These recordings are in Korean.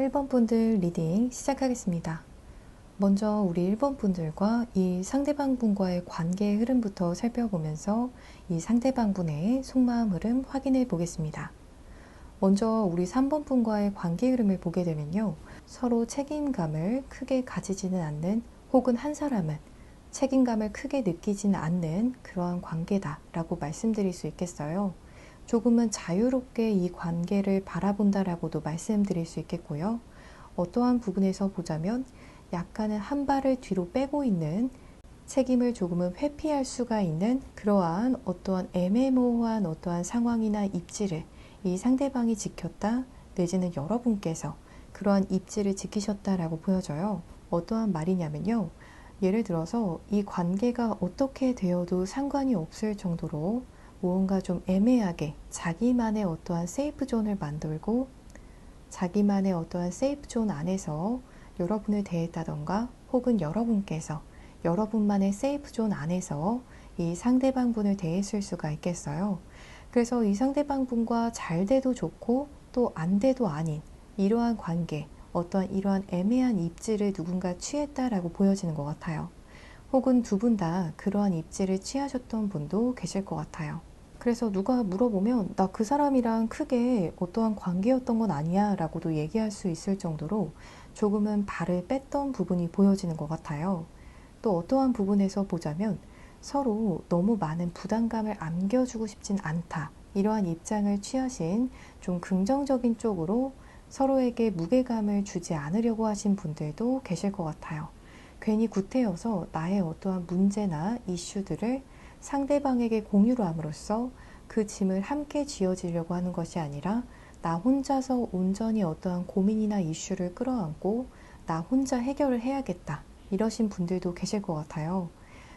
1번 분들 리딩 시작하겠습니다. 먼저 우리 1번 분들과 이 상대방 분과의 관계의 흐름부터 살펴보면서 이 상대방 분의 속마음 흐름 확인해 보겠습니다. 먼저 우리 3번 분과의 관계 흐름을 보게 되면요. 서로 책임감을 크게 가지지는 않는, 혹은 한 사람은 책임감을 크게 느끼지는 않는 그러한 관계다라고 말씀드릴 수 있겠어요. 조금은 자유롭게 이 관계를 바라본다라고도 말씀드릴 수 있겠고요. 어떠한 부분에서 보자면 약간은 한 발을 뒤로 빼고 있는, 책임을 조금은 회피할 수가 있는 그러한 어떠한 애매모호한 어떠한 상황이나 입지를 이 상대방이 지켰다, 내지는 여러분께서 그러한 입지를 지키셨다라고 보여져요. 어떠한 말이냐면요. 예를 들어서 이 관계가 어떻게 되어도 상관이 없을 정도로 무언가 좀 애매하게 자기만의 어떠한 세이프 존을 만들고, 자기만의 어떠한 세이프 존 안에서 여러분을 대했다던가, 혹은 여러분께서 여러분만의 세이프 존 안에서 이 상대방 분을 대했을 수가 있겠어요. 그래서 이 상대방 분과 잘 돼도 좋고 또 안 돼도 아닌 이러한 관계, 어떠한 이러한 애매한 입지를 누군가 취했다라고 보여지는 것 같아요. 혹은 두 분 다 그러한 입지를 취하셨던 분도 계실 것 같아요. 그래서 누가 물어보면 나 그 사람이랑 크게 어떠한 관계였던 건 아니야 라고도 얘기할 수 있을 정도로 조금은 발을 뺐던 부분이 보여지는 것 같아요. 또 어떠한 부분에서 보자면 서로 너무 많은 부담감을 안겨주고 싶진 않다, 이러한 입장을 취하신 좀 긍정적인 쪽으로 서로에게 무게감을 주지 않으려고 하신 분들도 계실 것 같아요. 괜히 구태여서 나의 어떠한 문제나 이슈들을 상대방에게 공유를 함으로써 그 짐을 함께 지어지려고 하는 것이 아니라 나 혼자서 온전히 어떠한 고민이나 이슈를 끌어안고 나 혼자 해결을 해야겠다, 이러신 분들도 계실 것 같아요.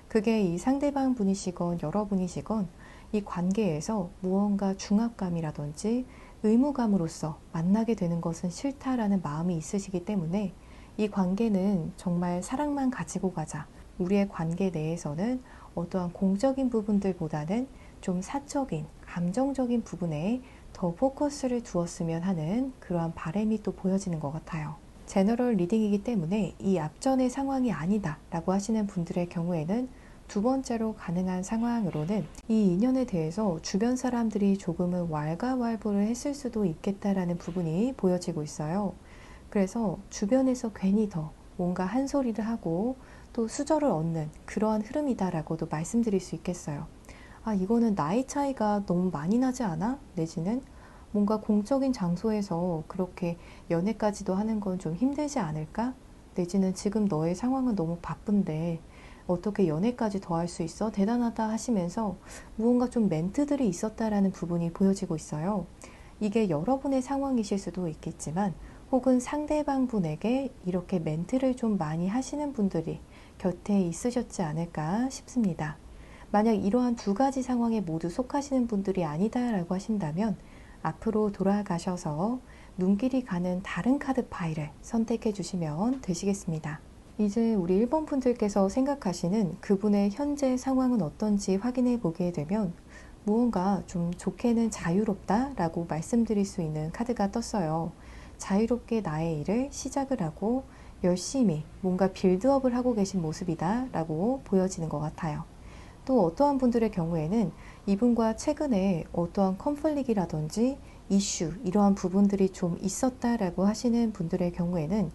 그게 이 상대방 분이시건 여러분이시건 이 관계에서 무언가 중압감이라든지 의무감으로서 만나게 되는 것은 싫다라는 마음이 있으시기 때문에 이 관계는 정말 사랑만 가지고 가자, 우리의 관계 내에서는 어떠한 공적인 부분들보다는 좀 사적인, 감정적인 부분에 더 포커스를 두었으면 하는 그러한 바람이 또 보여지는 것 같아요. 제너럴 리딩이기 때문에 이 앞전의 상황이 아니다 라고 하시는 분들의 경우에는 두 번째로 가능한 상황으로는 이 인연에 대해서 주변 사람들이 조금은 왈가왈부를 했을 수도 있겠다라는 부분이 보여지고 있어요. 그래서 주변에서 괜히 더 뭔가 한 소리를 하고 또 수저를 얻는 그러한 흐름이다라고도 말씀드릴 수 있겠어요. 아, 이거는 나이 차이가 너무 많이 나지 않아? 내지는 뭔가 공적인 장소에서 그렇게 연애까지도 하는 건 좀 힘들지 않을까? 내지는 지금 너의 상황은 너무 바쁜데 어떻게 연애까지 더 할 수 있어? 대단하다 하시면서 무언가 좀 멘트들이 있었다라는 부분이 보여지고 있어요. 이게 여러분의 상황이실 수도 있겠지만, 혹은 상대방 분에게 이렇게 멘트를 좀 많이 하시는 분들이 곁에 있으셨지 않을까 싶습니다. 만약 이러한 두 가지 상황에 모두 속하시는 분들이 아니다라고 하신다면 앞으로 돌아가셔서 눈길이 가는 다른 카드 파일을 선택해 주시면 되시겠습니다. 이제 우리 1번 분들께서 생각하시는 그분의 현재 상황은 어떤지 확인해 보게 되면 무언가 좀 좋게는 자유롭다라고 말씀드릴 수 있는 카드가 떴어요. 자유롭게 나의 일을 시작을 하고 열심히 뭔가 빌드업을 하고 계신 모습이다 라고 보여지는 것 같아요. 또 어떠한 분들의 경우에는 이분과 최근에 어떠한 컨플릭이라든지 이슈, 이러한 부분들이 좀 있었다라고 하시는 분들의 경우에는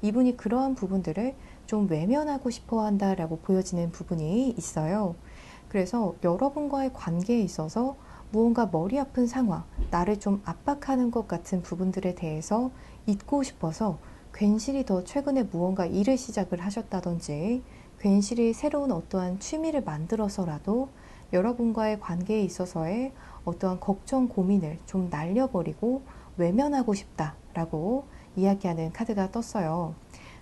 이분이 그러한 부분들을 좀 외면하고 싶어 한다라고 보여지는 부분이 있어요. 그래서 여러분과의 관계에 있어서 무언가 머리 아픈 상황, 나를 좀 압박하는 것 같은 부분들에 대해서 잊고 싶어서 괜시리 더 최근에 무언가 일을 시작을 하셨다든지, 괜시리 새로운 어떠한 취미를 만들어서라도 여러분과의 관계에 있어서의 어떠한 걱정, 고민을 좀 날려버리고 외면하고 싶다라고 이야기하는 카드가 떴어요.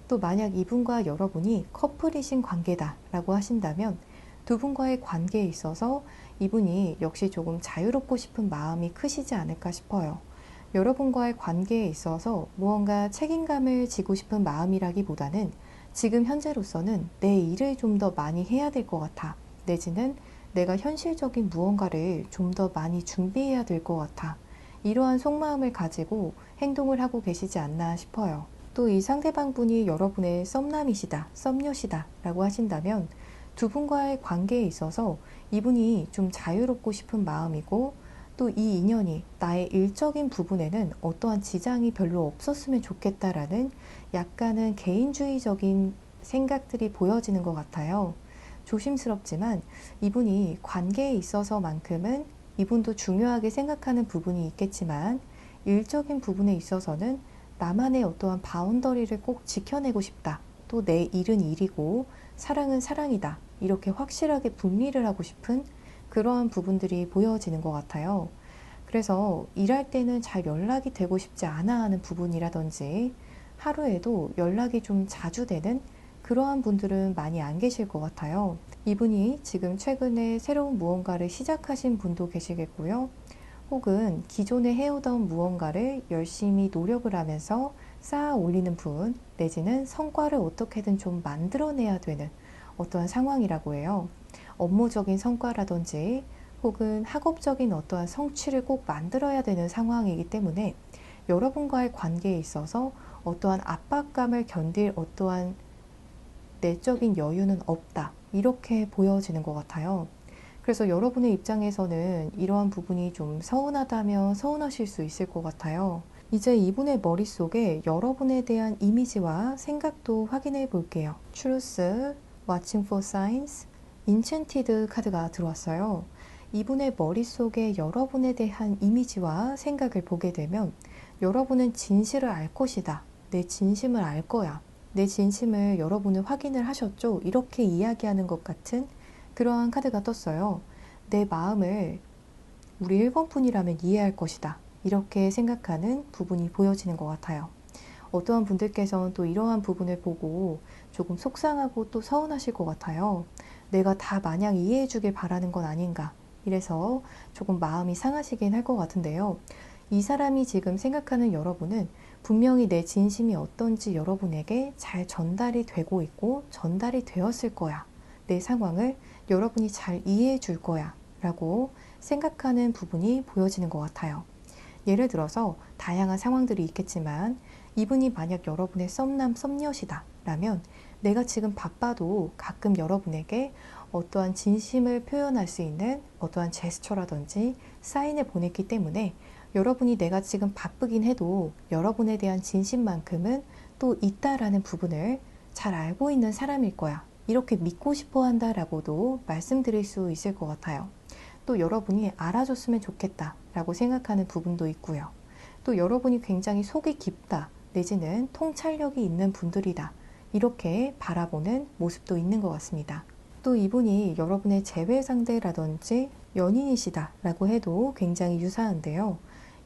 또 만약 이분과 여러분이 커플이신 관계다라고 하신다면 두 분과의 관계에 있어서 이분이 역시 조금 자유롭고 싶은 마음이 크시지 않을까 싶어요. 여러분과의 관계에 있어서 무언가 책임감을 지고 싶은 마음이라기보다는 지금 현재로서는 내 일을 좀 더 많이 해야 될 것 같아, 내지는 내가 현실적인 무언가를 좀 더 많이 준비해야 될 것 같아, 이러한 속마음을 가지고 행동을 하고 계시지 않나 싶어요. 또 이 상대방분이 여러분의 썸남이시다, 썸녀시다 라고 하신다면 두 분과의 관계에 있어서 이분이 좀 자유롭고 싶은 마음이고 또 이 인연이 나의 일적인 부분에는 어떠한 지장이 별로 없었으면 좋겠다라는 약간은 개인주의적인 생각들이 보여지는 것 같아요. 조심스럽지만 이분이 관계에 있어서만큼은 이분도 중요하게 생각하는 부분이 있겠지만 일적인 부분에 있어서는 나만의 어떠한 바운더리를 꼭 지켜내고 싶다. 또 내 일은 일이고 사랑은 사랑이다. 이렇게 확실하게 분리를 하고 싶은 그러한 부분들이 보여지는 것 같아요. 그래서 일할 때는 잘 연락이 되고 싶지 않아 하는 부분이라든지 하루에도 연락이 좀 자주 되는 그러한 분들은 많이 안 계실 것 같아요. 이분이 지금 최근에 새로운 무언가를 시작하신 분도 계시겠고요. 혹은 기존에 해오던 무언가를 열심히 노력을 하면서 쌓아 올리는 분, 내지는 성과를 어떻게든 좀 만들어내야 되는 어떠한 상황이라고 해요. 업무적인 성과라든지 혹은 학업적인 어떠한 성취를 꼭 만들어야 되는 상황이기 때문에 여러분과의 관계에 있어서 어떠한 압박감을 견딜 어떠한 내적인 여유는 없다. 이렇게 보여지는 것 같아요. 그래서 여러분의 입장에서는 이러한 부분이 좀 서운하다면 서운하실 수 있을 것 같아요. 이제 이분의 머릿속에 여러분에 대한 이미지와 생각도 확인해 볼게요. Truth, Watching for Signs, Enchanted 카드가 들어왔어요. 이분의 머릿속에 여러분에 대한 이미지와 생각을 보게 되면 여러분은 진실을 알 것이다. 내 진심을 알 거야. 내 진심을 여러분은 확인을 하셨죠? 이렇게 이야기하는 것 같은 그러한 카드가 떴어요. 내 마음을 우리 1번 분이라면 이해할 것이다. 이렇게 생각하는 부분이 보여지는 것 같아요. 어떠한 분들께서는 또 이러한 부분을 보고 조금 속상하고 또 서운하실 것 같아요. 내가 다 마냥 이해해 주길 바라는 건 아닌가. 이래서 조금 마음이 상하시긴 할 것 같은데요. 이 사람이 지금 생각하는 여러분은 분명히 내 진심이 어떤지 여러분에게 잘 전달이 되고 있고 전달이 되었을 거야. 내 상황을 여러분이 잘 이해해 줄 거야. 라고 생각하는 부분이 보여지는 것 같아요. 예를 들어서 다양한 상황들이 있겠지만 이분이 만약 여러분의 썸남, 썸녀시다 라면 내가 지금 바빠도 가끔 여러분에게 어떠한 진심을 표현할 수 있는 어떠한 제스처라든지 사인을 보냈기 때문에 여러분이 내가 지금 바쁘긴 해도 여러분에 대한 진심만큼은 또 있다라는 부분을 잘 알고 있는 사람일 거야. 이렇게 믿고 싶어 한다라고도 말씀드릴 수 있을 것 같아요. 또 여러분이 알아줬으면 좋겠다 라고 생각하는 부분도 있고요. 또 여러분이 굉장히 속이 깊다 내지는 통찰력이 있는 분들이다 이렇게 바라보는 모습도 있는 것 같습니다. 또 이분이 여러분의 재회 상대라든지 연인이시다 라고 해도 굉장히 유사한데요.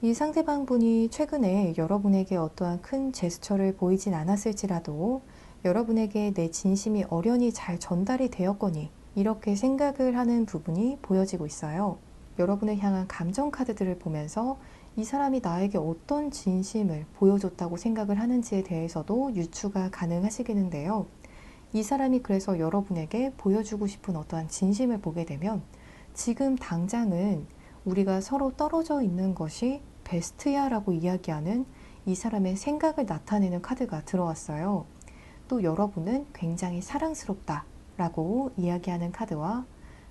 이 상대방 분이 최근에 여러분에게 어떠한 큰 제스처를 보이진 않았을지라도 여러분에게 내 진심이 어련히 잘 전달이 되었거니 이렇게 생각을 하는 부분이 보여지고 있어요. 여러분을 향한 감정 카드들을 보면서 이 사람이 나에게 어떤 진심을 보여줬다고 생각을 하는지에 대해서도 유추가 가능하시겠는데요. 이 사람이 그래서 여러분에게 보여주고 싶은 어떠한 진심을 보게 되면 지금 당장은 우리가 서로 떨어져 있는 것이 베스트야 라고 이야기하는 이 사람의 생각을 나타내는 카드가 들어왔어요. 또 여러분은 굉장히 사랑스럽다 라고 이야기하는 카드와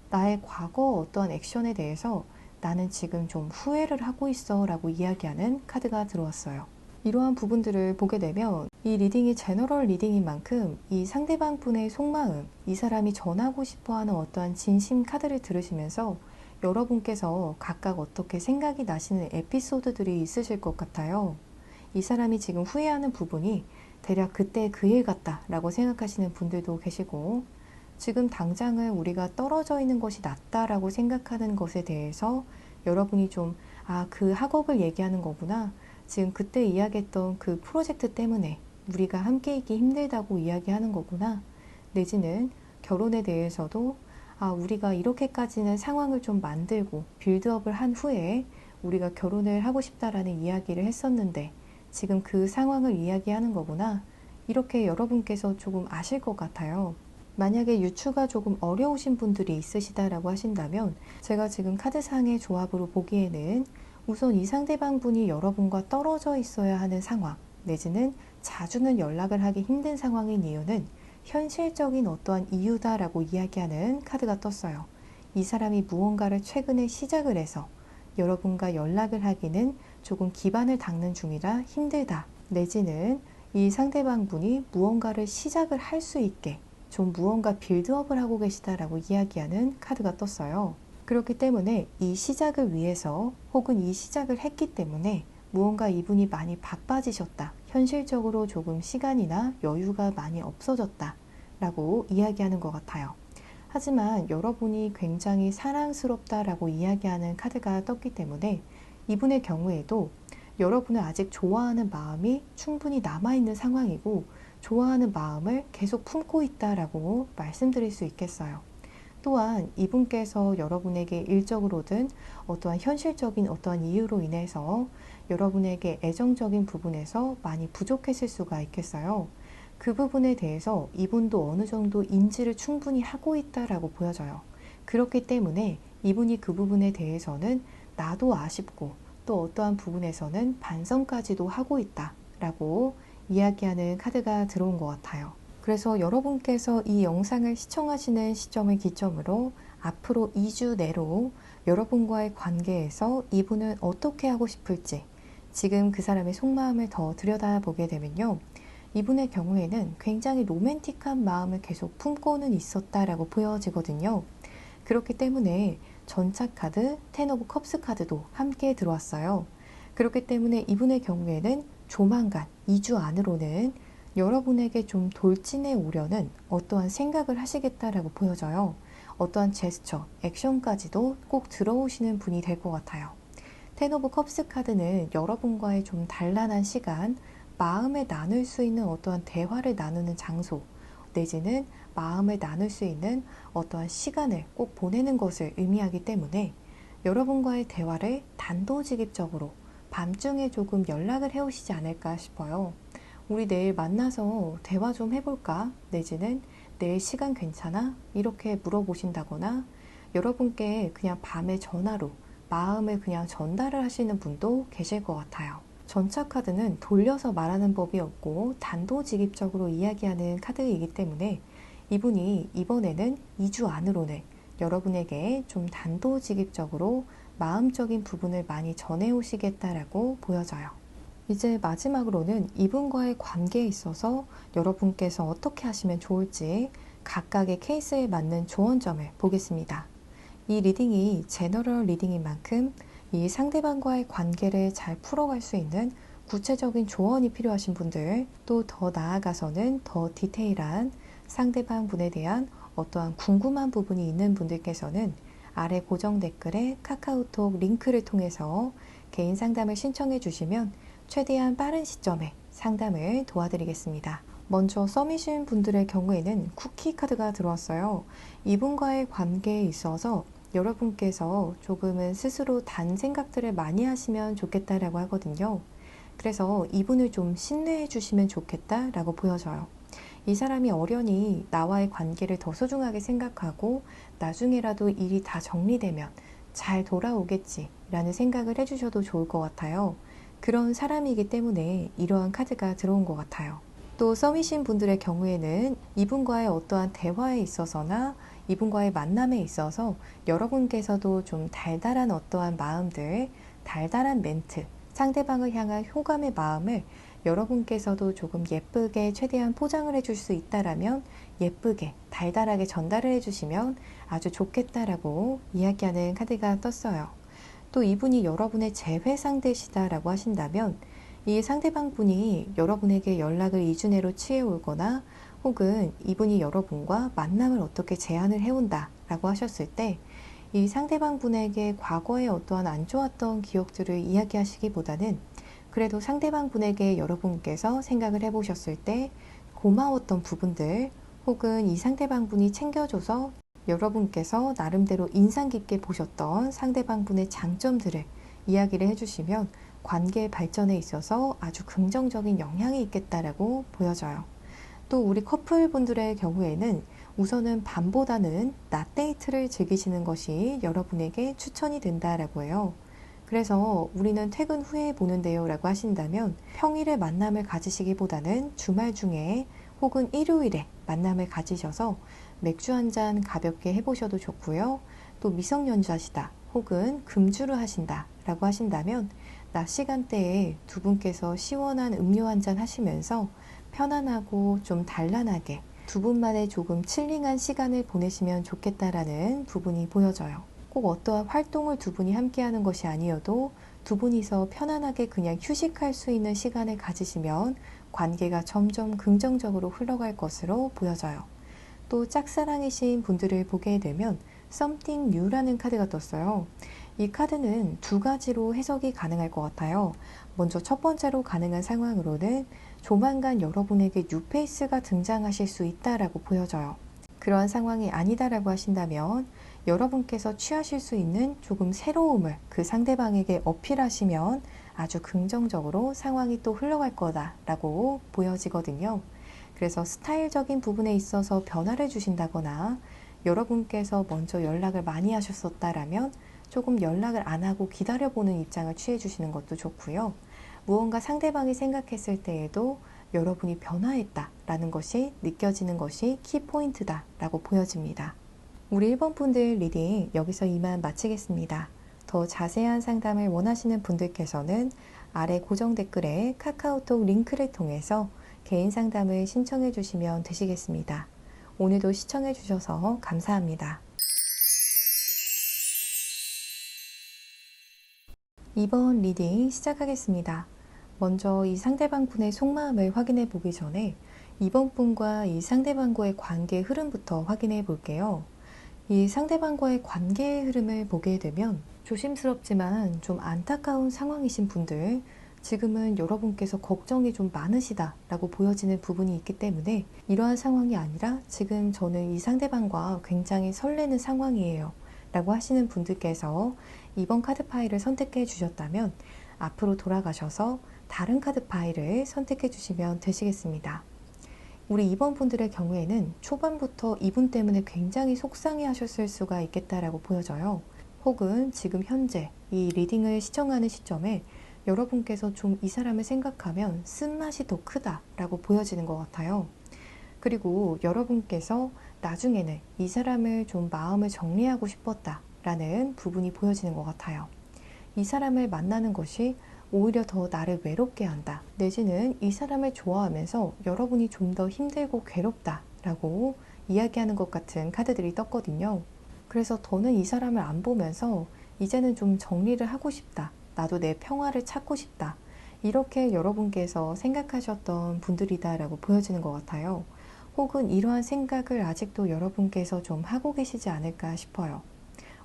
나의 과거 어떠한 액션에 대해서 나는 지금 좀 후회를 하고 있어 라고 이야기하는 카드가 들어왔어요. 이러한 부분들을 보게 되면 이 리딩이 제너럴 리딩인 만큼 이 상대방 분의 속마음, 이 사람이 전하고 싶어하는 어떠한 진심 카드를 들으시면서 여러분께서 각각 어떻게 생각이 나시는 에피소드들이 있으실 것 같아요. 이 사람이 지금 후회하는 부분이 대략 그때 그 일 같다 라고 생각하시는 분들도 계시고 지금 당장은 우리가 떨어져 있는 것이 낫다라고 생각하는 것에 대해서 여러분이 좀 그 학업을 얘기하는 거구나. 지금 그때 이야기했던 그 프로젝트 때문에 우리가 함께 있기 힘들다고 이야기하는 거구나. 내지는 결혼에 대해서도 우리가 이렇게까지는 상황을 좀 만들고 빌드업을 한 후에 우리가 결혼을 하고 싶다라는 이야기를 했었는데 지금 그 상황을 이야기하는 거구나. 이렇게 여러분께서 조금 아실 것 같아요. 만약에 유추가 조금 어려우신 분들이 있으시다라고 하신다면 제가 지금 카드상의 조합으로 보기에는 우선 이 상대방분이 여러분과 떨어져 있어야 하는 상황, 내지는 자주는 연락을 하기 힘든 상황인 이유는 현실적인 어떠한 이유다라고 이야기하는 카드가 떴어요. 이 사람이 무언가를 최근에 시작을 해서 여러분과 연락을 하기는 조금 기반을 닦는 중이라 힘들다. 내지는 이 상대방분이 무언가를 시작을 할 수 있게 좀 무언가 빌드업을 하고 계시다라고 이야기하는 카드가 떴어요. 그렇기 때문에 이 시작을 위해서 혹은 이 시작을 했기 때문에 무언가 이분이 많이 바빠지셨다. 현실적으로 조금 시간이나 여유가 많이 없어졌다. 라고 이야기하는 것 같아요. 하지만 여러분이 굉장히 사랑스럽다라고 이야기하는 카드가 떴기 때문에 이분의 경우에도 여러분을 아직 좋아하는 마음이 충분히 남아있는 상황이고 좋아하는 마음을 계속 품고 있다라고 말씀드릴 수 있겠어요. 또한 이분께서 여러분에게 일적으로든 어떠한 현실적인 어떠한 이유로 인해서 여러분에게 애정적인 부분에서 많이 부족했을 수가 있겠어요. 그 부분에 대해서 이분도 어느 정도 인지를 충분히 하고 있다라고 보여져요. 그렇기 때문에 이분이 그 부분에 대해서는 나도 아쉽고 또 어떠한 부분에서는 반성까지도 하고 있다라고 이야기하는 카드가 들어온 것 같아요. 그래서 여러분께서 이 영상을 시청하시는 시점을 기점으로 앞으로 2주 내로 여러분과의 관계에서 이분은 어떻게 하고 싶을지 지금 그 사람의 속마음을 더 들여다보게 되면요. 이분의 경우에는 굉장히 로맨틱한 마음을 계속 품고는 있었다라고 보여지거든요. 그렇기 때문에 전차 카드, 텐 오브 컵스 카드도 함께 들어왔어요. 그렇기 때문에 이분의 경우에는 조만간 2주 안으로는 여러분에게 좀 돌진해 오려는 어떠한 생각을 하시겠다라고 보여져요. 어떠한 제스처, 액션까지도 꼭 들어오시는 분이 될 것 같아요. 텐 오브 컵스 카드는 여러분과의 좀 단란한 시간, 마음을 나눌 수 있는 어떠한 대화를 나누는 장소, 내지는 마음을 나눌 수 있는 어떠한 시간을 꼭 보내는 것을 의미하기 때문에 여러분과의 대화를 단도직입적으로 밤중에 조금 연락을 해오시지 않을까 싶어요. 우리 내일 만나서 대화 좀 해볼까? 내지는 내일 시간 괜찮아? 이렇게 물어보신다거나 여러분께 그냥 밤에 전화로 마음을 그냥 전달을 하시는 분도 계실 것 같아요. 전차 카드는 돌려서 말하는 법이 없고 단도직입적으로 이야기하는 카드이기 때문에 이분이 이번에는 2주 안으로는 여러분에게 좀 단도직입적으로 마음적인 부분을 많이 전해오시겠다라고 보여져요. 이제 마지막으로는 이분과의 관계에 있어서 여러분께서 어떻게 하시면 좋을지 각각의 케이스에 맞는 조언점을 보겠습니다. 이 리딩이 제너럴 리딩인 만큼 이 상대방과의 관계를 잘 풀어갈 수 있는 구체적인 조언이 필요하신 분들, 또 더 나아가서는 더 디테일한 상대방 분에 대한 어떠한 궁금한 부분이 있는 분들께서는 아래 고정 댓글에 카카오톡 링크를 통해서 개인 상담을 신청해 주시면 최대한 빠른 시점에 상담을 도와드리겠습니다. 먼저 써미신 분들의 경우에는 쿠키 카드가 들어왔어요. 이분과의 관계에 있어서 여러분께서 조금은 스스로 단 생각들을 많이 하시면 좋겠다라고 하거든요. 그래서 이분을 좀 신뢰해 주시면 좋겠다라고 보여져요. 이 사람이 어련히 나와의 관계를 더 소중하게 생각하고 나중에라도 일이 다 정리되면 잘 돌아오겠지라는 생각을 해주셔도 좋을 것 같아요. 그런 사람이기 때문에 이러한 카드가 들어온 것 같아요. 또 써미신 분들의 경우에는 이분과의 어떠한 대화에 있어서나 이분과의 만남에 있어서 여러분께서도 좀 달달한 어떠한 마음들, 달달한 멘트, 상대방을 향한 호감의 마음을 여러분께서도 조금 예쁘게 최대한 포장을 해줄 수 있다라면 예쁘게 달달하게 전달을 해주시면 아주 좋겠다라고 이야기하는 카드가 떴어요. 또 이분이 여러분의 재회 상대시다라고 하신다면 이 상대방 분이 여러분에게 연락을 2주 내로 취해오거나 혹은 이분이 여러분과 만남을 어떻게 제안을 해온다 라고 하셨을 때 이 상대방 분에게 과거에 어떠한 안 좋았던 기억들을 이야기하시기보다는 그래도 상대방 분에게 여러분께서 생각을 해보셨을 때 고마웠던 부분들 혹은 이 상대방 분이 챙겨줘서 여러분께서 나름대로 인상 깊게 보셨던 상대방 분의 장점들을 이야기를 해주시면 관계 발전에 있어서 아주 긍정적인 영향이 있겠다라고 보여져요. 또 우리 커플분들의 경우에는 우선은 밤보다는 낮 데이트를 즐기시는 것이 여러분에게 추천이 된다라고 해요. 그래서 우리는 퇴근 후에 보는데요 라고 하신다면 평일에 만남을 가지시기보다는 주말 중에 혹은 일요일에 만남을 가지셔서 맥주 한 잔 가볍게 해보셔도 좋고요. 또 미성년자시다 혹은 금주를 하신다 라고 하신다면 낮 시간대에 두 분께서 시원한 음료 한 잔 하시면서 편안하고 좀 단란하게 두 분만의 조금 칠링한 시간을 보내시면 좋겠다라는 부분이 보여져요. 꼭 어떠한 활동을 두 분이 함께 하는 것이 아니어도 두 분이서 편안하게 그냥 휴식할 수 있는 시간을 가지시면 관계가 점점 긍정적으로 흘러갈 것으로 보여져요. 또 짝사랑이신 분들을 보게 되면 Something New라는 카드가 떴어요. 이 카드는 두 가지로 해석이 가능할 것 같아요. 먼저 첫 번째로 가능한 상황으로는 조만간 여러분에게 뉴페이스가 등장하실 수 있다라고 보여져요. 그러한 상황이 아니다라고 하신다면 여러분께서 취하실 수 있는 조금 새로움을 그 상대방에게 어필하시면 아주 긍정적으로 상황이 또 흘러갈 거다라고 보여지거든요. 그래서 스타일적인 부분에 있어서 변화를 주신다거나 여러분께서 먼저 연락을 많이 하셨었다라면 조금 연락을 안 하고 기다려보는 입장을 취해 주시는 것도 좋고요. 무언가 상대방이 생각했을 때에도 여러분이 변화했다라는 것이 느껴지는 것이 키포인트다라고 보여집니다. 우리 1번 분들 리딩 여기서 이만 마치겠습니다. 더 자세한 상담을 원하시는 분들께서는 아래 고정 댓글에 카카오톡 링크를 통해서 개인 상담을 신청해 주시면 되시겠습니다. 오늘도 시청해 주셔서 감사합니다. 2번 리딩 시작하겠습니다. 먼저 이 상대방 분의 속마음을 확인해 보기 전에 2번 분과 이 상대방과의 관계의 흐름부터 확인해 볼게요. 이 상대방과의 관계의 흐름을 보게 되면 조심스럽지만 좀 안타까운 상황이신 분들, 지금은 여러분께서 걱정이 좀 많으시다라고 보여지는 부분이 있기 때문에 이러한 상황이 아니라 지금 저는 이 상대방과 굉장히 설레는 상황이에요 라고 하시는 분들께서 2번 카드 파일을 선택해 주셨다면 앞으로 돌아가셔서 다른 카드 파일을 선택해 주시면 되시겠습니다. 우리 2번 분들의 경우에는 초반부터 이분 때문에 굉장히 속상해 하셨을 수가 있겠다라고 보여져요. 혹은 지금 현재 이 리딩을 시청하는 시점에 여러분께서 좀 이 사람을 생각하면 쓴맛이 더 크다라고 보여지는 것 같아요. 그리고 여러분께서 나중에는 이 사람을 좀 마음을 정리하고 싶었다라는 부분이 보여지는 것 같아요. 이 사람을 만나는 것이 오히려 더 나를 외롭게 한다. 내지는 이 사람을 좋아하면서 여러분이 좀 더 힘들고 괴롭다라고 이야기하는 것 같은 카드들이 떴거든요. 그래서 더는 이 사람을 안 보면서 이제는 좀 정리를 하고 싶다. 나도 내 평화를 찾고 싶다. 이렇게 여러분께서 생각하셨던 분들이다라고 보여지는 것 같아요. 혹은 이러한 생각을 아직도 여러분께서 좀 하고 계시지 않을까 싶어요.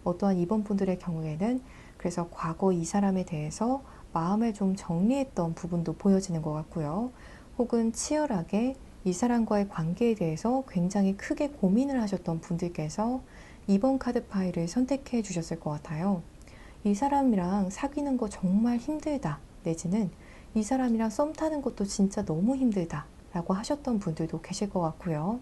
어떠한 2번 분들의 경우에는 그래서 과거 이 사람에 대해서 마음을 좀 정리했던 부분도 보여지는 것 같고요. 혹은 치열하게 이 사람과의 관계에 대해서 굉장히 크게 고민을 하셨던 분들께서 2번 카드 파일을 선택해 주셨을 것 같아요. 이 사람이랑 사귀는 거 정말 힘들다. 내지는 이 사람이랑 썸 타는 것도 진짜 너무 힘들다. 라고 하셨던 분들도 계실 것 같고요.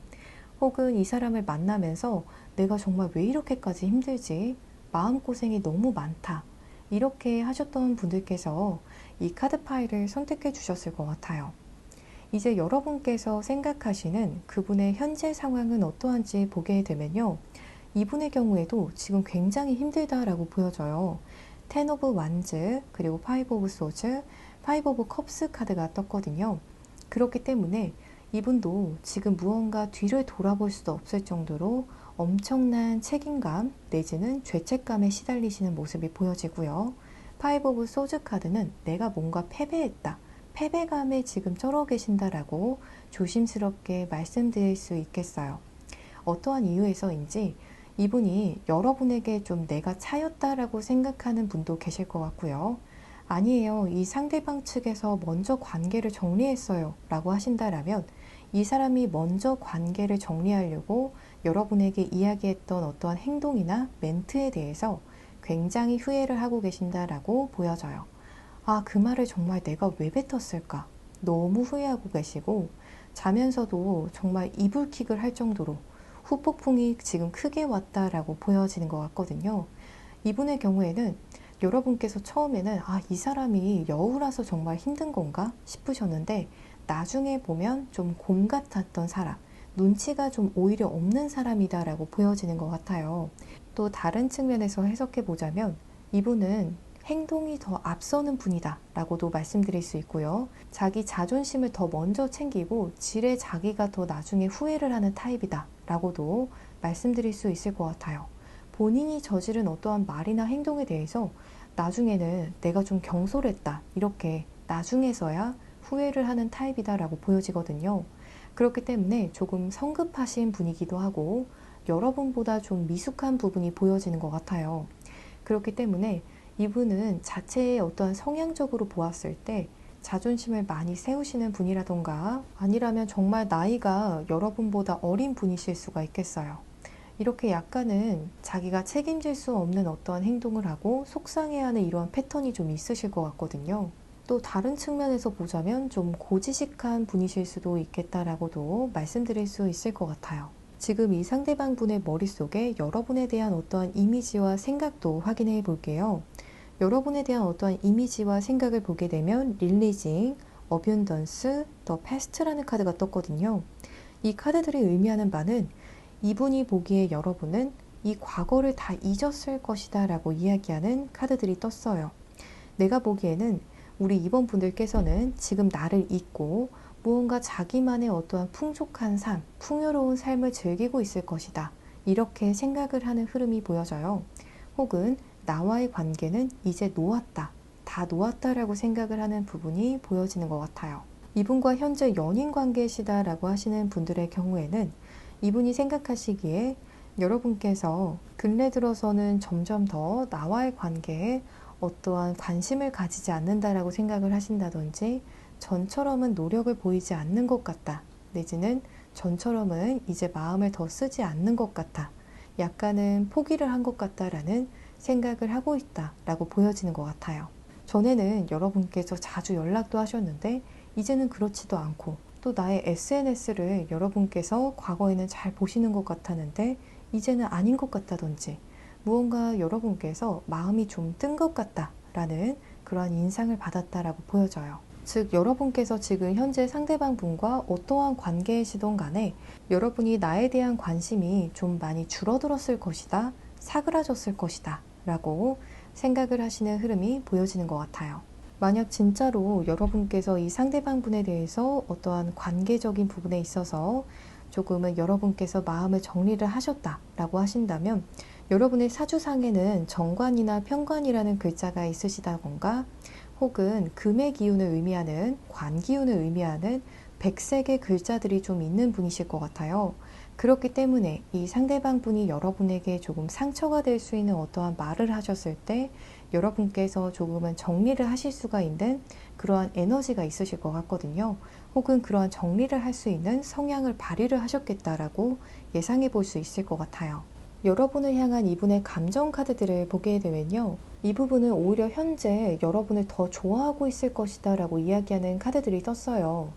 혹은 이 사람을 만나면서 내가 정말 왜 이렇게까지 힘들지? 마음고생이 너무 많다. 이렇게 하셨던 분들께서 이 카드 파일을 선택해 주셨을 것 같아요. 이제 여러분께서 생각하시는 그분의 현재 상황은 어떠한지 보게 되면요. 이분의 경우에도 지금 굉장히 힘들다라고 보여져요. 텐 오브 완즈, 그리고 파이브 오브 소즈, 파이브 오브 컵스 카드가 떴거든요. 그렇기 때문에 이분도 지금 무언가 뒤를 돌아볼 수도 없을 정도로 엄청난 책임감 내지는 죄책감에 시달리시는 모습이 보여지고요. 파이브 오브 소즈 카드는 내가 뭔가 패배했다. 패배감에 지금 쩔어 계신다라고 조심스럽게 말씀드릴 수 있겠어요. 어떠한 이유에서인지 이분이 여러분에게 좀 내가 차였다라고 생각하는 분도 계실 것 같고요. 아니에요. 이 상대방 측에서 먼저 관계를 정리했어요. 라고 하신다라면 이 사람이 먼저 관계를 정리하려고 여러분에게 이야기했던 어떠한 행동이나 멘트에 대해서 굉장히 후회를 하고 계신다라고 보여져요. 아, 그 말을 정말 내가 왜 뱉었을까? 너무 후회하고 계시고 자면서도 정말 이불킥을 할 정도로 후폭풍이 지금 크게 왔다라고 보여지는 것 같거든요. 이분의 경우에는 여러분께서 처음에는 이 사람이 여우라서 정말 힘든 건가 싶으셨는데 나중에 보면 좀 곰 같았던 사람, 눈치가 좀 오히려 없는 사람이다라고 보여지는 것 같아요. 또 다른 측면에서 해석해 보자면 이분은 행동이 더 앞서는 분이다 라고도 말씀드릴 수 있고요. 자기 자존심을 더 먼저 챙기고 지레 자기가 더 나중에 후회를 하는 타입이다 라고도 말씀드릴 수 있을 것 같아요. 본인이 저지른 어떠한 말이나 행동에 대해서 나중에는 내가 좀 경솔했다 이렇게 나중에서야 후회를 하는 타입이다 라고 보여지거든요. 그렇기 때문에 조금 성급하신 분이기도 하고 여러분보다 좀 미숙한 부분이 보여지는 것 같아요. 그렇기 때문에 이분은 자체의 어떠한 성향적으로 보았을 때 자존심을 많이 세우시는 분이라던가 아니라면 정말 나이가 여러분보다 어린 분이실 수가 있겠어요. 이렇게 약간은 자기가 책임질 수 없는 어떠한 행동을 하고 속상해하는 이러한 패턴이 좀 있으실 것 같거든요. 또 다른 측면에서 보자면 좀 고지식한 분이실 수도 있겠다라고도 말씀드릴 수 있을 것 같아요. 지금 이 상대방 분의 머릿속에 여러분에 대한 어떠한 이미지와 생각도 확인해 볼게요. 여러분에 대한 어떠한 이미지와 생각을 보게 되면 릴리징, 어뷸던스, 더 패스트라는 카드가 떴거든요. 이 카드들이 의미하는 바는 이분이 보기에 여러분은 이 과거를 다 잊었을 것이다 라고 이야기하는 카드들이 떴어요. 내가 보기에는 우리 이번 분들께서는 지금 나를 잊고 무언가 자기만의 어떠한 풍족한 삶, 풍요로운 삶을 즐기고 있을 것이다. 이렇게 생각을 하는 흐름이 보여져요. 혹은 나와의 관계는 이제 놓았다. 다 놓았다라고 생각을 하는 부분이 보여지는 것 같아요. 이분과 현재 연인 관계시다라고 하시는 분들의 경우에는 이분이 생각하시기에 여러분께서 근래 들어서는 점점 더 나와의 관계에 어떠한 관심을 가지지 않는다라고 생각을 하신다든지 전처럼은 노력을 보이지 않는 것 같다. 내지는 전처럼은 이제 마음을 더 쓰지 않는 것 같다. 약간은 포기를 한 것 같다라는 생각을 하고 있다라고 보여지는 것 같아요. 전에는 여러분께서 자주 연락도 하셨는데 이제는 그렇지도 않고 또 나의 SNS를 여러분께서 과거에는 잘 보시는 것 같았는데 이제는 아닌 것 같다든지 무언가 여러분께서 마음이 좀 뜬 것 같다라는 그러한 인상을 받았다라고 보여져요. 즉 여러분께서 지금 현재 상대방 분과 어떠한 관계이시던 간에 여러분이 나에 대한 관심이 좀 많이 줄어들었을 것이다, 사그라졌을 것이다 라고 생각을 하시는 흐름이 보여지는 것 같아요. 만약 진짜로 여러분께서 이 상대방 분에 대해서 어떠한 관계적인 부분에 있어서 조금은 여러분께서 마음을 정리를 하셨다라고 하신다면 여러분의 사주상에는 정관이나 편관이라는 글자가 있으시다던가 혹은 금의 기운을 의미하는 관 기운을 의미하는 백색의 글자들이 좀 있는 분이실 것 같아요. 그렇기 때문에 이 상대방 분이 여러분에게 조금 상처가 될 수 있는 어떠한 말을 하셨을 때 여러분께서 조금은 정리를 하실 수가 있는 그러한 에너지가 있으실 것 같거든요. 혹은 그러한 정리를 할 수 있는 성향을 발휘를 하셨겠다라고 예상해 볼 수 있을 것 같아요. 여러분을 향한 이분의 감정 카드들을 보게 되면요. 이 부분은 오히려 현재 여러분을 더 좋아하고 있을 것이다 라고 이야기하는 카드들이 떴어요.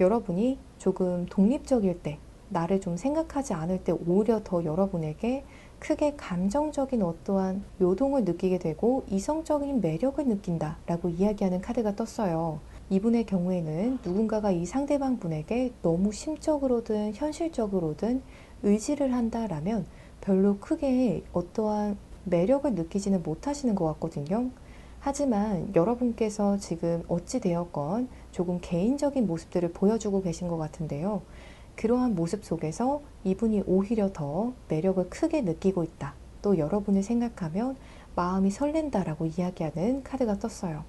여러분이 조금 독립적일 때, 나를 좀 생각하지 않을 때 오히려 더 여러분에게 크게 감정적인 어떠한 요동을 느끼게 되고 이성적인 매력을 느낀다 라고 이야기하는 카드가 떴어요. 이분의 경우에는 누군가가 이 상대방 분에게 너무 심적으로든 현실적으로든 의지를 한다라면 별로 크게 어떠한 매력을 느끼지는 못하시는 것 같거든요. 하지만 여러분께서 지금 어찌되었건 조금 개인적인 모습들을 보여주고 계신 것 같은데요. 그러한 모습 속에서 이분이 오히려 더 매력을 크게 느끼고 있다. 또 여러분을 생각하면 마음이 설렌다라고 이야기하는 카드가 떴어요.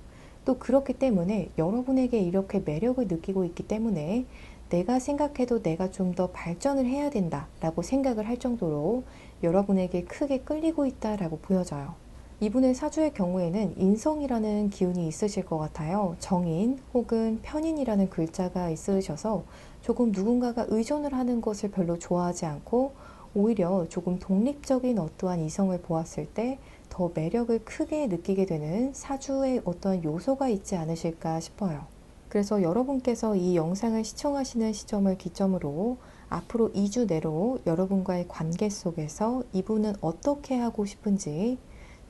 또 그렇기 때문에 여러분에게 이렇게 매력을 느끼고 있기 때문에 내가 생각해도 내가 좀 더 발전을 해야 된다라고 생각을 할 정도로 여러분에게 크게 끌리고 있다라고 보여져요. 이분의 사주의 경우에는 인성이라는 기운이 있으실 것 같아요. 정인 혹은 편인이라는 글자가 있으셔서 조금 누군가가 의존을 하는 것을 별로 좋아하지 않고 오히려 조금 독립적인 어떠한 이성을 보았을 때 더 매력을 크게 느끼게 되는 사주의 어떤 요소가 있지 않으실까 싶어요. 그래서 여러분께서 이 영상을 시청하시는 시점을 기점으로 앞으로 2주 내로 여러분과의 관계 속에서 이분은 어떻게 하고 싶은지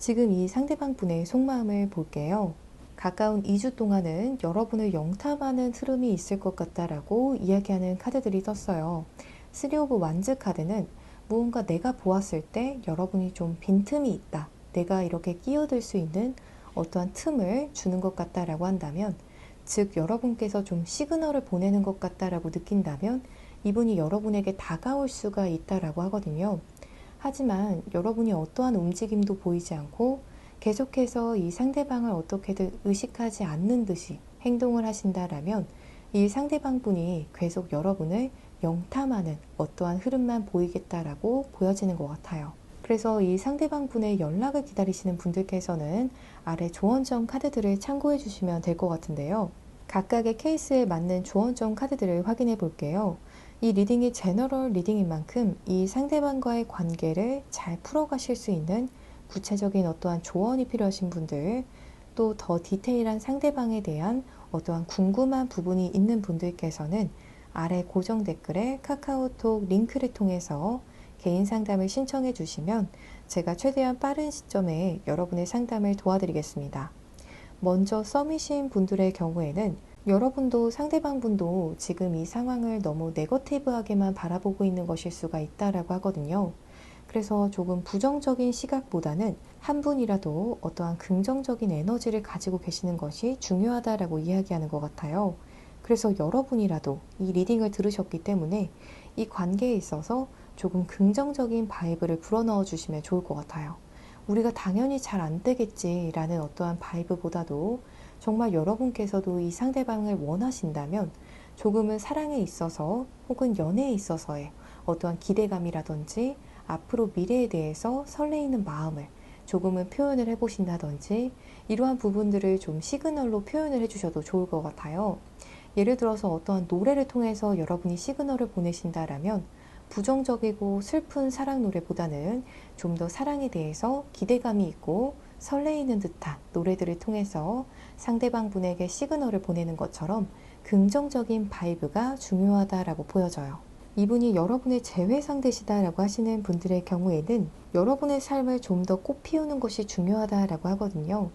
지금 이 상대방 분의 속마음을 볼게요. 가까운 2주 동안은 여러분을 영탐하는 흐름이 있을 것 같다라고 이야기하는 카드들이 떴어요. 3 오브 완즈 카드는 무언가 내가 보았을 때 여러분이 좀 빈틈이 있다. 내가 이렇게 끼어들 수 있는 어떠한 틈을 주는 것 같다라고 한다면, 즉 여러분께서 좀 시그널을 보내는 것 같다라고 느낀다면 이분이 여러분에게 다가올 수가 있다라고 하거든요. 하지만 여러분이 어떠한 움직임도 보이지 않고 계속해서 이 상대방을 어떻게든 의식하지 않는 듯이 행동을 하신다라면 이 상대방 분이 계속 여러분을 영탐하는 어떠한 흐름만 보이겠다라고 보여지는 것 같아요. 그래서 이 상대방 분의 연락을 기다리시는 분들께서는 아래 조언점 카드들을 참고해 주시면 될 것 같은데요. 각각의 케이스에 맞는 조언점 카드들을 확인해 볼게요. 이 리딩이 제너럴 리딩인 만큼 이 상대방과의 관계를 잘 풀어가실 수 있는 구체적인 어떠한 조언이 필요하신 분들, 또 더 디테일한 상대방에 대한 어떠한 궁금한 부분이 있는 분들께서는 아래 고정 댓글에 카카오톡 링크를 통해서 개인 상담을 신청해 주시면 제가 최대한 빠른 시점에 여러분의 상담을 도와드리겠습니다. 먼저 썸이신 분들의 경우에는 여러분도 상대방 분도 지금 이 상황을 너무 네거티브하게만 바라보고 있는 것일 수가 있다라고 하거든요. 그래서 조금 부정적인 시각보다는 한 분이라도 어떠한 긍정적인 에너지를 가지고 계시는 것이 중요하다라고 이야기하는 것 같아요. 그래서 여러분이라도 이 리딩을 들으셨기 때문에 이 관계에 있어서 조금 긍정적인 바이브를 불어넣어 주시면 좋을 것 같아요. 우리가 당연히 잘 안 되겠지라는 어떠한 바이브보다도 정말 여러분께서도 이 상대방을 원하신다면 조금은 사랑에 있어서 혹은 연애에 있어서의 어떠한 기대감이라든지 앞으로 미래에 대해서 설레이는 마음을 조금은 표현을 해보신다든지 이러한 부분들을 좀 시그널로 표현을 해주셔도 좋을 것 같아요. 예를 들어서 어떠한 노래를 통해서 여러분이 시그널을 보내신다라면 부정적이고 슬픈 사랑 노래보다는 좀 더 사랑에 대해서 기대감이 있고 설레이는 듯한 노래들을 통해서 상대방 분에게 시그널을 보내는 것처럼 긍정적인 바이브가 중요하다라고 보여져요. 이분이 여러분의 재회 상대시다라고 하시는 분들의 경우에는 여러분의 삶을 좀 더 꽃피우는 것이 중요하다라고 하거든요.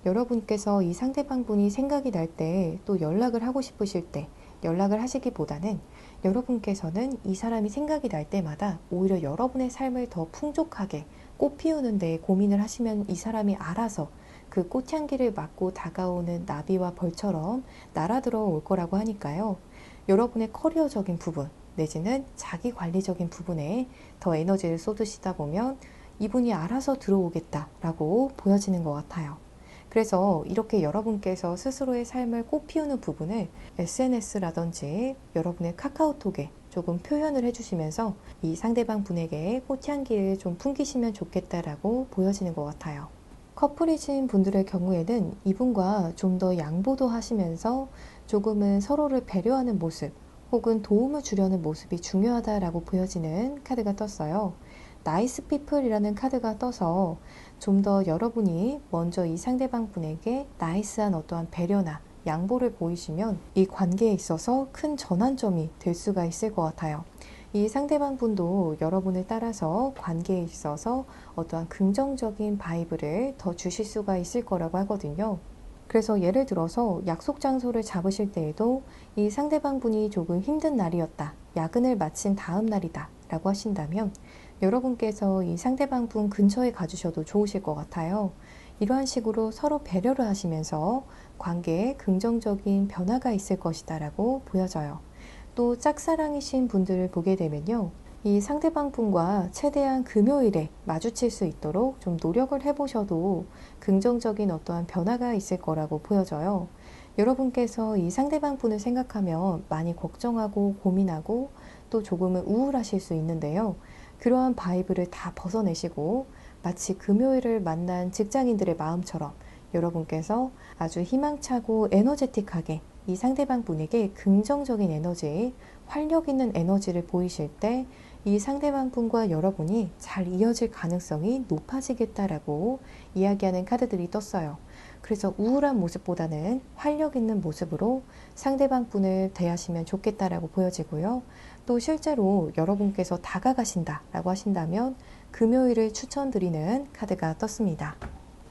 여러분께서 이 상대방 분이 생각이 날 때 또 연락을 하고 싶으실 때 연락을 하시기보다는 여러분께서는 이 사람이 생각이 날 때마다 오히려 여러분의 삶을 더 풍족하게 꽃 피우는 데 고민을 하시면 이 사람이 알아서 그 꽃향기를 맡고 다가오는 나비와 벌처럼 날아들어 올 거라고 하니까요. 여러분의 커리어적인 부분 내지는 자기 관리적인 부분에 더 에너지를 쏟으시다 보면 이분이 알아서 들어오겠다라고 보여지는 것 같아요. 그래서 이렇게 여러분께서 스스로의 삶을 꽃피우는 부분을 SNS라든지 여러분의 카카오톡에 조금 표현을 해주시면서 이 상대방 분에게 꽃향기를 좀 풍기시면 좋겠다라고 보여지는 것 같아요. 커플이신 분들의 경우에는 이분과 좀 더 양보도 하시면서 조금은 서로를 배려하는 모습 혹은 도움을 주려는 모습이 중요하다라고 보여지는 카드가 떴어요. 나이스 피플이라는 카드가 떠서 좀 더 여러분이 먼저 이 상대방 분에게 나이스한 어떠한 배려나 양보를 보이시면 이 관계에 있어서 큰 전환점이 될 수가 있을 것 같아요. 이 상대방 분도 여러분을 따라서 관계에 있어서 어떠한 긍정적인 바이브를 더 주실 수가 있을 거라고 하거든요. 그래서 예를 들어서 약속 장소를 잡으실 때에도 이 상대방 분이 조금 힘든 날이었다, 야근을 마친 다음 날이다 라고 하신다면 여러분께서 이 상대방 분 근처에 가주셔도 좋으실 것 같아요. 이러한 식으로 서로 배려를 하시면서 관계에 긍정적인 변화가 있을 것이다 라고 보여져요. 또 짝사랑이신 분들을 보게 되면요, 이 상대방 분과 최대한 금요일에 마주칠 수 있도록 좀 노력을 해보셔도 긍정적인 어떠한 변화가 있을 거라고 보여져요. 여러분께서 이 상대방 분을 생각하면 많이 걱정하고 고민하고 또 조금은 우울하실 수 있는데요. 그러한 바이브를 다 벗어내시고 마치 금요일을 만난 직장인들의 마음처럼 여러분께서 아주 희망차고 에너제틱하게 이 상대방 분에게 긍정적인 에너지, 활력 있는 에너지를 보이실 때 이 상대방 분과 여러분이 잘 이어질 가능성이 높아지겠다라고 이야기하는 카드들이 떴어요. 그래서 우울한 모습보다는 활력 있는 모습으로 상대방 분을 대하시면 좋겠다라고 보여지고요. 또 실제로 여러분께서 다가가신다라고 하신다면 금요일을 추천드리는 카드가 떴습니다.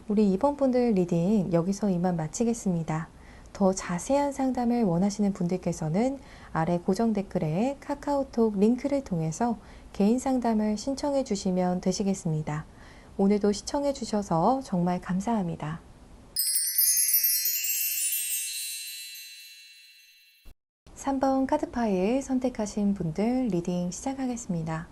우리 이번 분들 리딩 여기서 이만 마치겠습니다. 더 자세한 상담을 원하시는 분들께서는 아래 고정 댓글에 카카오톡 링크를 통해서 개인 상담을 신청해 주시면 되시겠습니다. 오늘도 시청해 주셔서 정말 감사합니다. 3번 카드 파일 선택하신 분들 리딩 시작하겠습니다.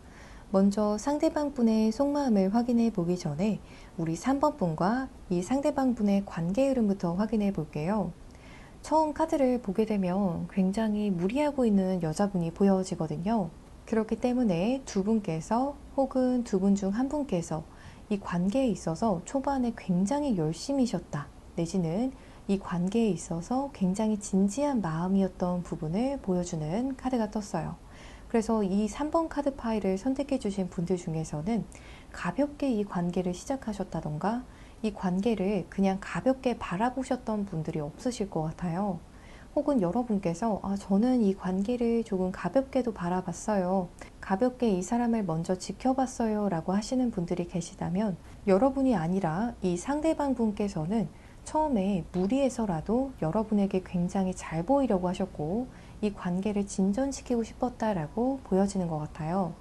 먼저 상대방 분의 속마음을 확인해 보기 전에 우리 3번 분과 이 상대방 분의 관계 흐름부터 확인해 볼게요. 처음 카드를 보게 되면 굉장히 무리하고 있는 여자분이 보여지거든요. 그렇기 때문에 두 분께서 혹은 두 분 중 한 분께서 이 관계에 있어서 초반에 굉장히 열심히셨다 내지는 이 관계에 있어서 굉장히 진지한 마음이었던 부분을 보여주는 카드가 떴어요. 그래서 이 3번 카드 파일을 선택해 주신 분들 중에서는 가볍게 이 관계를 시작하셨다던가 이 관계를 그냥 가볍게 바라보셨던 분들이 없으실 것 같아요. 혹은 여러분께서 저는 이 관계를 조금 가볍게도 바라봤어요. 가볍게 이 사람을 먼저 지켜봤어요 라고 하시는 분들이 계시다면 여러분이 아니라 이 상대방 분께서는 처음에 무리해서라도 여러분에게 굉장히 잘 보이려고 하셨고 이 관계를 진전시키고 싶었다라고 보여지는 것 같아요.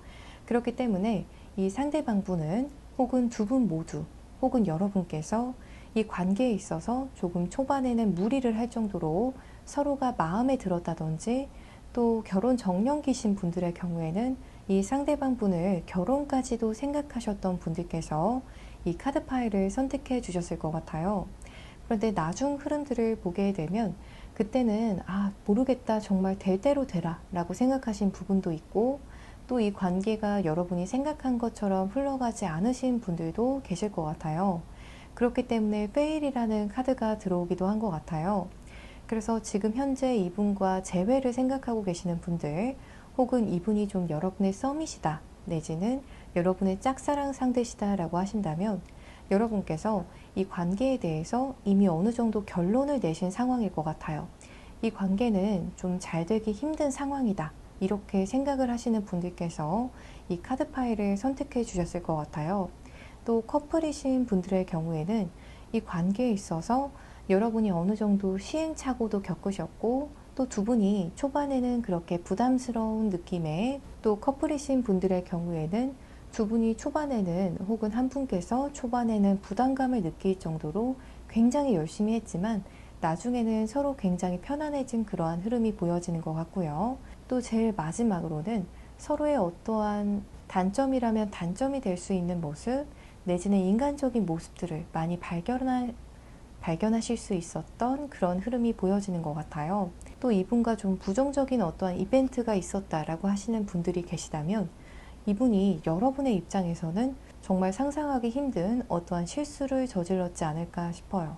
그렇기 때문에 이 상대방 분은 혹은 두 분 모두 혹은 여러분께서 이 관계에 있어서 조금 초반에는 무리를 할 정도로 서로가 마음에 들었다든지 또 결혼 정년기신 분들의 경우에는 이 상대방 분을 결혼까지도 생각하셨던 분들께서 이 카드 파일을 선택해 주셨을 것 같아요. 그런데 나중 흐름들을 보게 되면 그때는 모르겠다 정말 될 대로 되라 라고 생각하신 부분도 있고 또 이 관계가 여러분이 생각한 것처럼 흘러가지 않으신 분들도 계실 것 같아요. 그렇기 때문에 페일이라는 카드가 들어오기도 한 것 같아요. 그래서 지금 현재 이분과 재회를 생각하고 계시는 분들 혹은 이분이 좀 여러분의 썸이시다 내지는 여러분의 짝사랑 상대시다 라고 하신다면 여러분께서 이 관계에 대해서 이미 어느 정도 결론을 내신 상황일 것 같아요. 이 관계는 좀 잘 되기 힘든 상황이다 이렇게 생각을 하시는 분들께서 이 카드 파일을 선택해 주셨을 것 같아요. 또 커플이신 분들의 경우에는 이 관계에 있어서 여러분이 어느 정도 시행착오도 겪으셨고 또 두 분이 초반에는 그렇게 부담스러운 느낌의 또 커플이신 분들의 경우에는 두 분이 초반에는 혹은 한 분께서 초반에는 부담감을 느낄 정도로 굉장히 열심히 했지만 나중에는 서로 굉장히 편안해진 그러한 흐름이 보여지는 것 같고요. 또 제일 마지막으로는 서로의 어떠한 단점이라면 단점이 될 수 있는 모습 내지는 인간적인 모습들을 많이 발견하실 수 있었던 그런 흐름이 보여지는 것 같아요. 또 이분과 좀 부정적인 어떠한 이벤트가 있었다라고 하시는 분들이 계시다면 이분이 여러분의 입장에서는 정말 상상하기 힘든 어떠한 실수를 저질렀지 않을까 싶어요.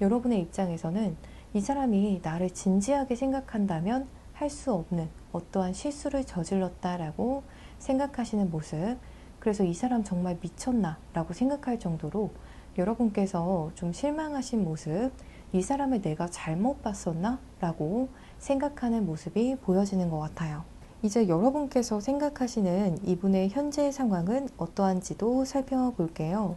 여러분의 입장에서는 이 사람이 나를 진지하게 생각한다면 할 수 없는 어떠한 실수를 저질렀다라고 생각하시는 모습, 그래서 이 사람 정말 미쳤나 라고 생각할 정도로 여러분께서 좀 실망하신 모습, 이 사람을 내가 잘못 봤었나? 라고 생각하는 모습이 보여지는 것 같아요. 이제 여러분께서 생각하시는 이분의 현재 상황은 어떠한지도 살펴볼게요.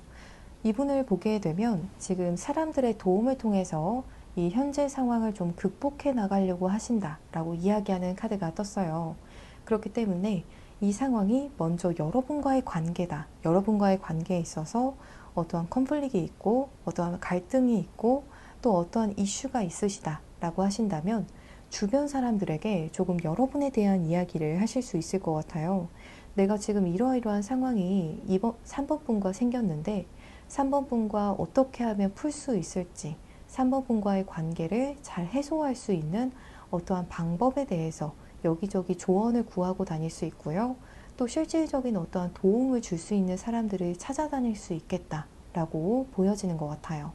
이분을 보게 되면 지금 사람들의 도움을 통해서 이 현재 상황을 좀 극복해 나가려고 하신다라고 이야기하는 카드가 떴어요. 그렇기 때문에 이 상황이 먼저 여러분과의 관계다. 여러분과의 관계에 있어서 어떠한 컨플릭이 있고 어떠한 갈등이 있고 또 어떠한 이슈가 있으시다라고 하신다면 주변 사람들에게 조금 여러분에 대한 이야기를 하실 수 있을 것 같아요. 내가 지금 이러이러한 상황이 3번 분과 생겼는데 3번 분과 어떻게 하면 풀 수 있을지 3번 분과의 관계를 잘 해소할 수 있는 어떠한 방법에 대해서 여기저기 조언을 구하고 다닐 수 있고요. 또 실질적인 어떠한 도움을 줄 수 있는 사람들을 찾아다닐 수 있겠다라고 보여지는 것 같아요.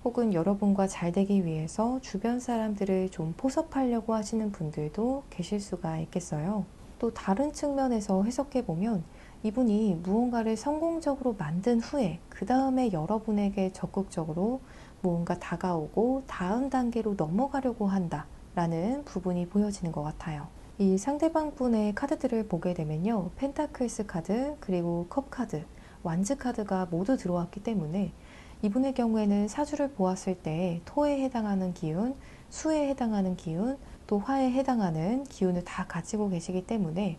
혹은 여러분과 잘 되기 위해서 주변 사람들을 좀 포섭하려고 하시는 분들도 계실 수가 있겠어요. 또 다른 측면에서 해석해 보면 이분이 무언가를 성공적으로 만든 후에 그 다음에 여러분에게 적극적으로 무언가 다가오고 다음 단계로 넘어가려고 한다 라는 부분이 보여지는 것 같아요. 이 상대방 분의 카드들을 보게 되면요, 펜타클스 카드, 그리고 컵 카드, 완즈 카드가 모두 들어왔기 때문에 이분의 경우에는 사주를 보았을 때 토에 해당하는 기운, 수에 해당하는 기운, 또 화에 해당하는 기운을 다 가지고 계시기 때문에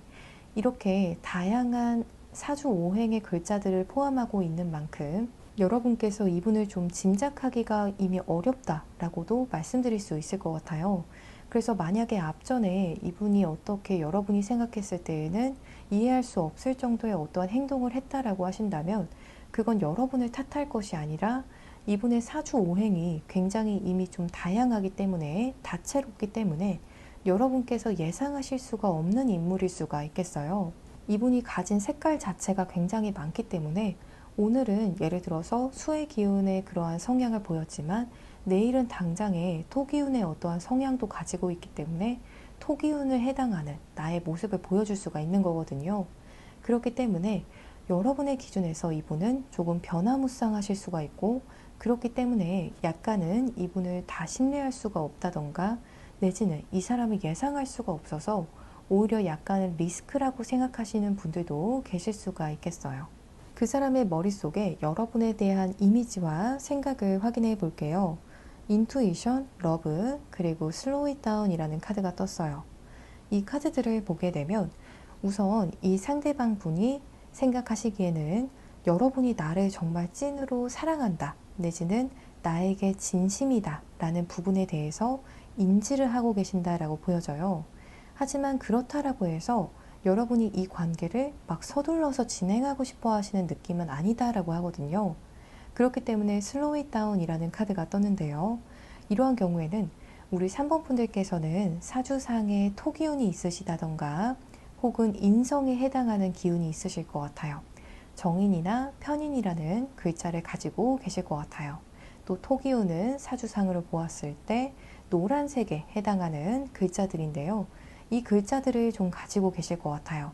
이렇게 다양한 사주 오행의 글자들을 포함하고 있는 만큼 여러분께서 이분을 좀 짐작하기가 이미 어렵다라고도 말씀드릴 수 있을 것 같아요. 그래서 만약에 앞전에 이분이 어떻게 여러분이 생각했을 때에는 이해할 수 없을 정도의 어떠한 행동을 했다라고 하신다면 그건 여러분을 탓할 것이 아니라 이분의 사주 오행이 굉장히 이미 좀 다양하기 때문에 다채롭기 때문에 여러분께서 예상하실 수가 없는 인물일 수가 있겠어요. 이분이 가진 색깔 자체가 굉장히 많기 때문에 오늘은 예를 들어서 수의 기운의 그러한 성향을 보였지만 내일은 당장에 토기운의 어떠한 성향도 가지고 있기 때문에 토기운을 해당하는 나의 모습을 보여줄 수가 있는 거거든요. 그렇기 때문에 여러분의 기준에서 이분은 조금 변화무쌍하실 수가 있고, 그렇기 때문에 약간은 이분을 다 신뢰할 수가 없다던가 내지는 이 사람을 예상할 수가 없어서 오히려 약간은 리스크라고 생각하시는 분들도 계실 수가 있겠어요. 그 사람의 머릿속에 여러분에 대한 이미지와 생각을 확인해 볼게요. 인투이션, 러브, 그리고 슬로우 잇 다운이라는 카드가 떴어요. 이 카드들을 보게 되면 우선 이 상대방 분이 생각하시기에는 여러분이 나를 정말 찐으로 사랑한다, 내지는 나에게 진심이다 라는 부분에 대해서 인지를 하고 계신다라고 보여져요. 하지만 그렇다라고 해서 여러분이 이 관계를 막 서둘러서 진행하고 싶어 하시는 느낌은 아니다라고 하거든요. 그렇기 때문에 슬로우 잇 다운이라는 카드가 떴는데요. 이러한 경우에는 우리 3번 분들께서는 사주상에 토기운이 있으시다던가 혹은 인성에 해당하는 기운이 있으실 것 같아요. 정인이나 편인이라는 글자를 가지고 계실 것 같아요. 또 토기운은 사주상으로 보았을 때 노란색에 해당하는 글자들인데요. 이 글자들을 좀 가지고 계실 것 같아요.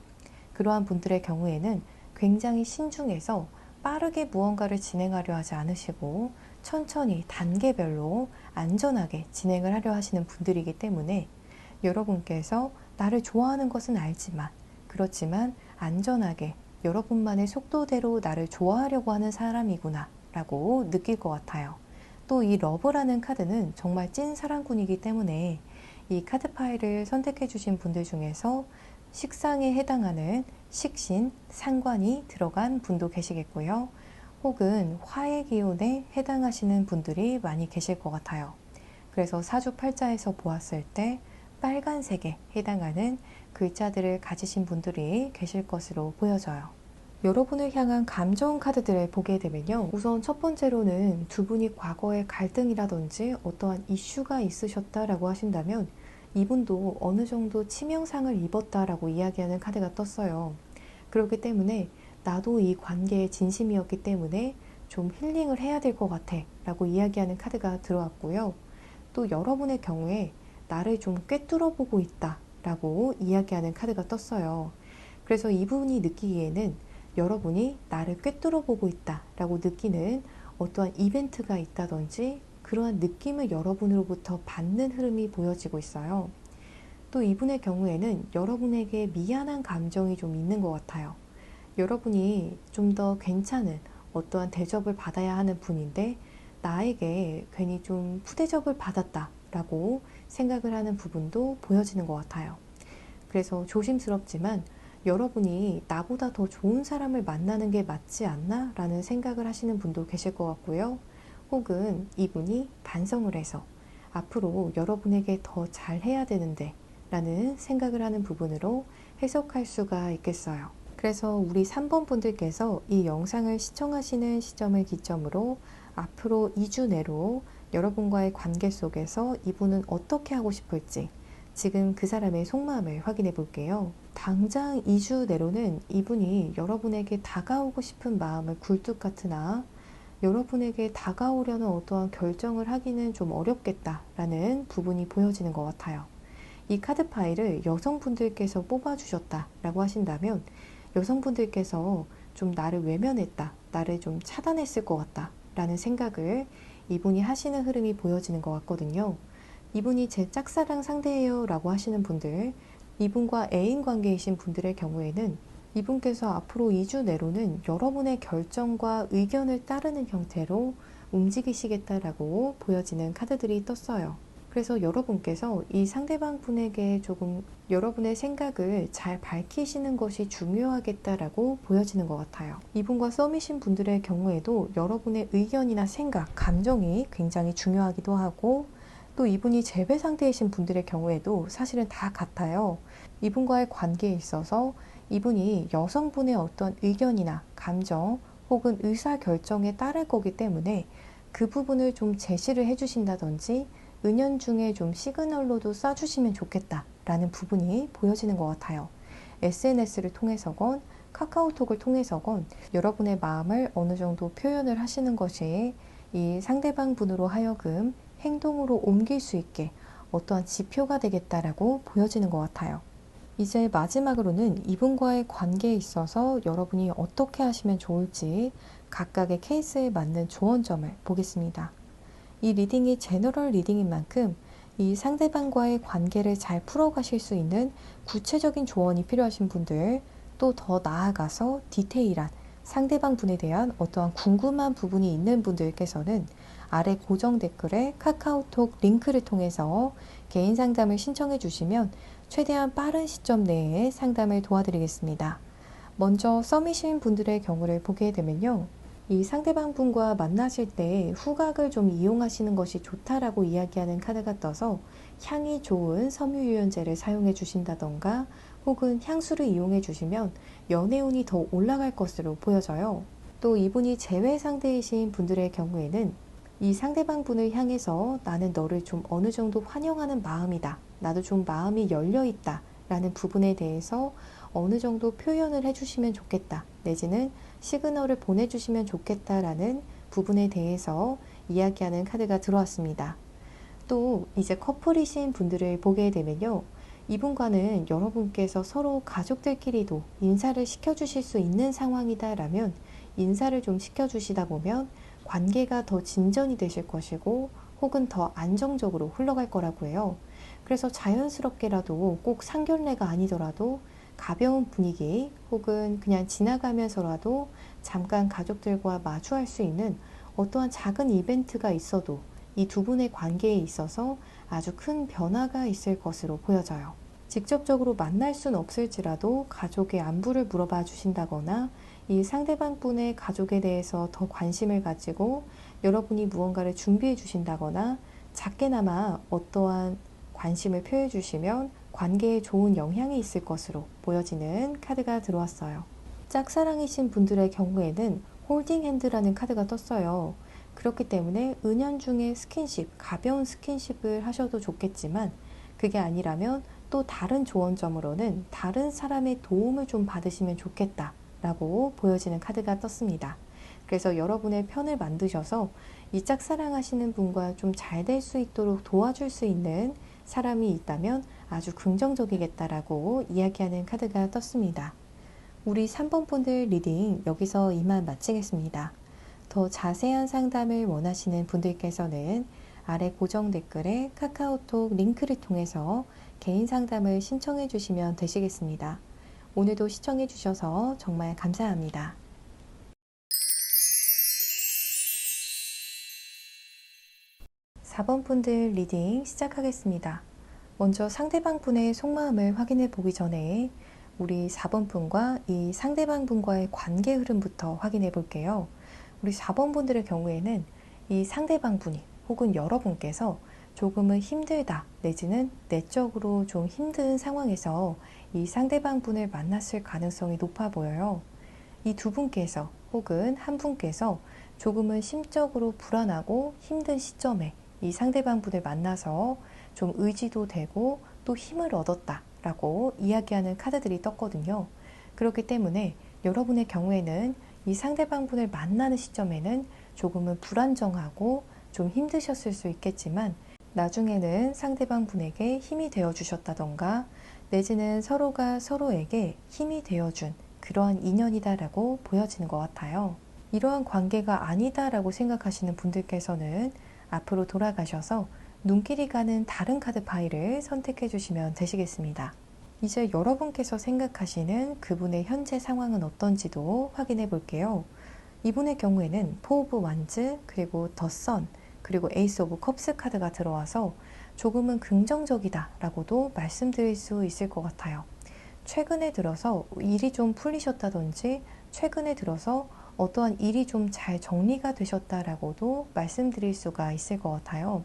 그러한 분들의 경우에는 굉장히 신중해서 빠르게 무언가를 진행하려 하지 않으시고 천천히 단계별로 안전하게 진행을 하려 하시는 분들이기 때문에 여러분께서 나를 좋아하는 것은 알지만, 그렇지만 안전하게 여러분만의 속도대로 나를 좋아하려고 하는 사람이구나 라고 느낄 것 같아요. 또 이 러브라는 카드는 정말 찐 사랑꾼이기 때문에 이 카드 파일을 선택해 주신 분들 중에서 식상에 해당하는 식신, 상관이 들어간 분도 계시겠고요. 혹은 화의 기운에 해당하시는 분들이 많이 계실 것 같아요. 그래서 사주팔자에서 보았을 때 빨간색에 해당하는 글자들을 가지신 분들이 계실 것으로 보여져요. 여러분을 향한 감정 카드들을 보게 되면요. 우선 첫 번째로는 두 분이 과거에 갈등이라든지 어떠한 이슈가 있으셨다라고 하신다면 이분도 어느 정도 치명상을 입었다라고 이야기하는 카드가 떴어요. 그렇기 때문에 나도 이 관계에 진심이었기 때문에 좀 힐링을 해야 될 것 같아 라고 이야기하는 카드가 들어왔고요. 또 여러분의 경우에 나를 좀 꿰뚫어 보고 있다 라고 이야기하는 카드가 떴어요. 그래서 이분이 느끼기에는 여러분이 나를 꿰뚫어 보고 있다 라고 느끼는 어떠한 이벤트가 있다든지 그러한 느낌을 여러분으로부터 받는 흐름이 보여지고 있어요. 또 이분의 경우에는 여러분에게 미안한 감정이 좀 있는 것 같아요. 여러분이 좀 더 괜찮은 어떠한 대접을 받아야 하는 분인데 나에게 괜히 좀 푸대접을 받았다 라고 생각을 하는 부분도 보여지는 것 같아요. 그래서 조심스럽지만 여러분이 나보다 더 좋은 사람을 만나는 게 맞지 않나 라는 생각을 하시는 분도 계실 것 같고요. 혹은 이분이 반성을 해서 앞으로 여러분에게 더 잘해야 되는데 라는 생각을 하는 부분으로 해석할 수가 있겠어요. 그래서 우리 3번 분들께서 이 영상을 시청하시는 시점을 기점으로 앞으로 2주 내로 여러분과의 관계 속에서 이분은 어떻게 하고 싶을지 지금 그 사람의 속마음을 확인해 볼게요. 당장 2주 내로는 이분이 여러분에게 다가오고 싶은 마음을 굴뚝 같으나 여러분에게 다가오려는 어떠한 결정을 하기는 좀 어렵겠다라는 부분이 보여지는 것 같아요. 이 카드 파일을 여성분들께서 뽑아주셨다라고 하신다면 여성분들께서 좀 나를 외면했다, 나를 좀 차단했을 것 같다 라는 생각을 이분이 하시는 흐름이 보여지는 것 같거든요. 이분이 제 짝사랑 상대예요 라고 하시는 분들, 이분과 애인 관계이신 분들의 경우에는 이분께서 앞으로 2주 내로는 여러분의 결정과 의견을 따르는 형태로 움직이시겠다라고 보여지는 카드들이 떴어요. 그래서 여러분께서 이 상대방 분에게 조금 여러분의 생각을 잘 밝히시는 것이 중요하겠다라고 보여지는 것 같아요. 이분과 썸이신 분들의 경우에도 여러분의 의견이나 생각, 감정이 굉장히 중요하기도 하고, 또 이분이 재회 상태이신 분들의 경우에도 사실은 다 같아요. 이분과의 관계에 있어서 이분이 여성분의 어떤 의견이나 감정 혹은 의사 결정에 따를 거기 때문에 그 부분을 좀 제시를 해주신다든지 은연중에 좀 시그널로도 쏴주시면 좋겠다라는 부분이 보여지는 것 같아요. SNS를 통해서건 카카오톡을 통해서건 여러분의 마음을 어느 정도 표현을 하시는 것이 이 상대방 분으로 하여금 행동으로 옮길 수 있게 어떠한 지표가 되겠다라고 보여지는 것 같아요. 이제 마지막으로는 이분과의 관계에 있어서 여러분이 어떻게 하시면 좋을지 각각의 케이스에 맞는 조언점을 보겠습니다. 이 리딩이 제너럴 리딩인 만큼 이 상대방과의 관계를 잘 풀어가실 수 있는 구체적인 조언이 필요하신 분들, 또 더 나아가서 디테일한 상대방 분에 대한 어떠한 궁금한 부분이 있는 분들께서는 아래 고정 댓글에 카카오톡 링크를 통해서 개인 상담을 신청해 주시면 최대한 빠른 시점 내에 상담을 도와드리겠습니다. 먼저 썸이신 분들의 경우를 보게 되면요. 이 상대방 분과 만나실 때 후각을 좀 이용하시는 것이 좋다라고 이야기하는 카드가 떠서 향이 좋은 섬유유연제를 사용해 주신다던가 혹은 향수를 이용해 주시면 연애운이 더 올라갈 것으로 보여져요. 또 이분이 재회 상대이신 분들의 경우에는 이 상대방 분을 향해서 나는 너를 좀 어느 정도 환영하는 마음이다. 나도 좀 마음이 열려 있다. 라는 부분에 대해서 어느 정도 표현을 해주시면 좋겠다. 내지는 시그널을 보내주시면 좋겠다라는 부분에 대해서 이야기하는 카드가 들어왔습니다. 또 이제 커플이신 분들을 보게 되면요. 이분과는 여러분께서 서로 가족들끼리도 인사를 시켜주실 수 있는 상황이다라면 인사를 좀 시켜주시다 보면 관계가 더 진전이 되실 것이고 혹은 더 안정적으로 흘러갈 거라고 해요. 그래서 자연스럽게라도 꼭 상견례가 아니더라도 가벼운 분위기 혹은 그냥 지나가면서라도 잠깐 가족들과 마주할 수 있는 어떠한 작은 이벤트가 있어도 이 두 분의 관계에 있어서 아주 큰 변화가 있을 것으로 보여져요. 직접적으로 만날 순 없을지라도 가족의 안부를 물어봐 주신다거나 이 상대방 분의 가족에 대해서 더 관심을 가지고 여러분이 무언가를 준비해 주신다거나 작게나마 어떠한 관심을 표해 주시면 관계에 좋은 영향이 있을 것으로 보여지는 카드가 들어왔어요. 짝사랑이신 분들의 경우에는 홀딩 핸드라는 카드가 떴어요. 그렇기 때문에 은연중에 스킨십, 가벼운 스킨십을 하셔도 좋겠지만 그게 아니라면 또 다른 조언점으로는 다른 사람의 도움을 좀 받으시면 좋겠다 라고 보여지는 카드가 떴습니다. 그래서 여러분의 편을 만드셔서 이 짝사랑하시는 분과 좀 잘 될 수 있도록 도와줄 수 있는 사람이 있다면 아주 긍정적이겠다라고 이야기하는 카드가 떴습니다. 우리 3번 분들 리딩 여기서 이만 마치겠습니다. 더 자세한 상담을 원하시는 분들께서는 아래 고정 댓글에 카카오톡 링크를 통해서 개인 상담을 신청해 주시면 되시겠습니다. 오늘도 시청해 주셔서 정말 감사합니다. 4번 분들 리딩 시작하겠습니다. 먼저 상대방 분의 속마음을 확인해 보기 전에 우리 4번 분과 이 상대방 분과의 관계 흐름부터 확인해 볼게요. 우리 4번 분들의 경우에는 이 상대방 분이 혹은 여러분께서 조금은 힘들다 내지는 내적으로 좀 힘든 상황에서 이 상대방 분을 만났을 가능성이 높아 보여요. 이 두 분께서 혹은 한 분께서 조금은 심적으로 불안하고 힘든 시점에 이 상대방 분을 만나서 좀 의지도 되고 또 힘을 얻었다 라고 이야기하는 카드들이 떴거든요. 그렇기 때문에 여러분의 경우에는 이 상대방 분을 만나는 시점에는 조금은 불안정하고 좀 힘드셨을 수 있겠지만 나중에는 상대방 분에게 힘이 되어 주셨다던가 내지는 서로가 서로에게 힘이 되어준 그러한 인연이다라고 보여지는 것 같아요. 이러한 관계가 아니다라고 생각하시는 분들께서는 앞으로 돌아가셔서 눈길이 가는 다른 카드 파일을 선택해 주시면 되시겠습니다. 이제 여러분께서 생각하시는 그분의 현재 상황은 어떤지도 확인해 볼게요. 이분의 경우에는 포 오브 완즈, 그리고 더 선, 그리고 에이스 오브 컵스 카드가 들어와서 조금은 긍정적이다 라고도 말씀드릴 수 있을 것 같아요. 최근에 들어서 일이 좀 풀리셨다든지 최근에 들어서 어떠한 일이 좀 잘 정리가 되셨다라고도 말씀드릴 수가 있을 것 같아요.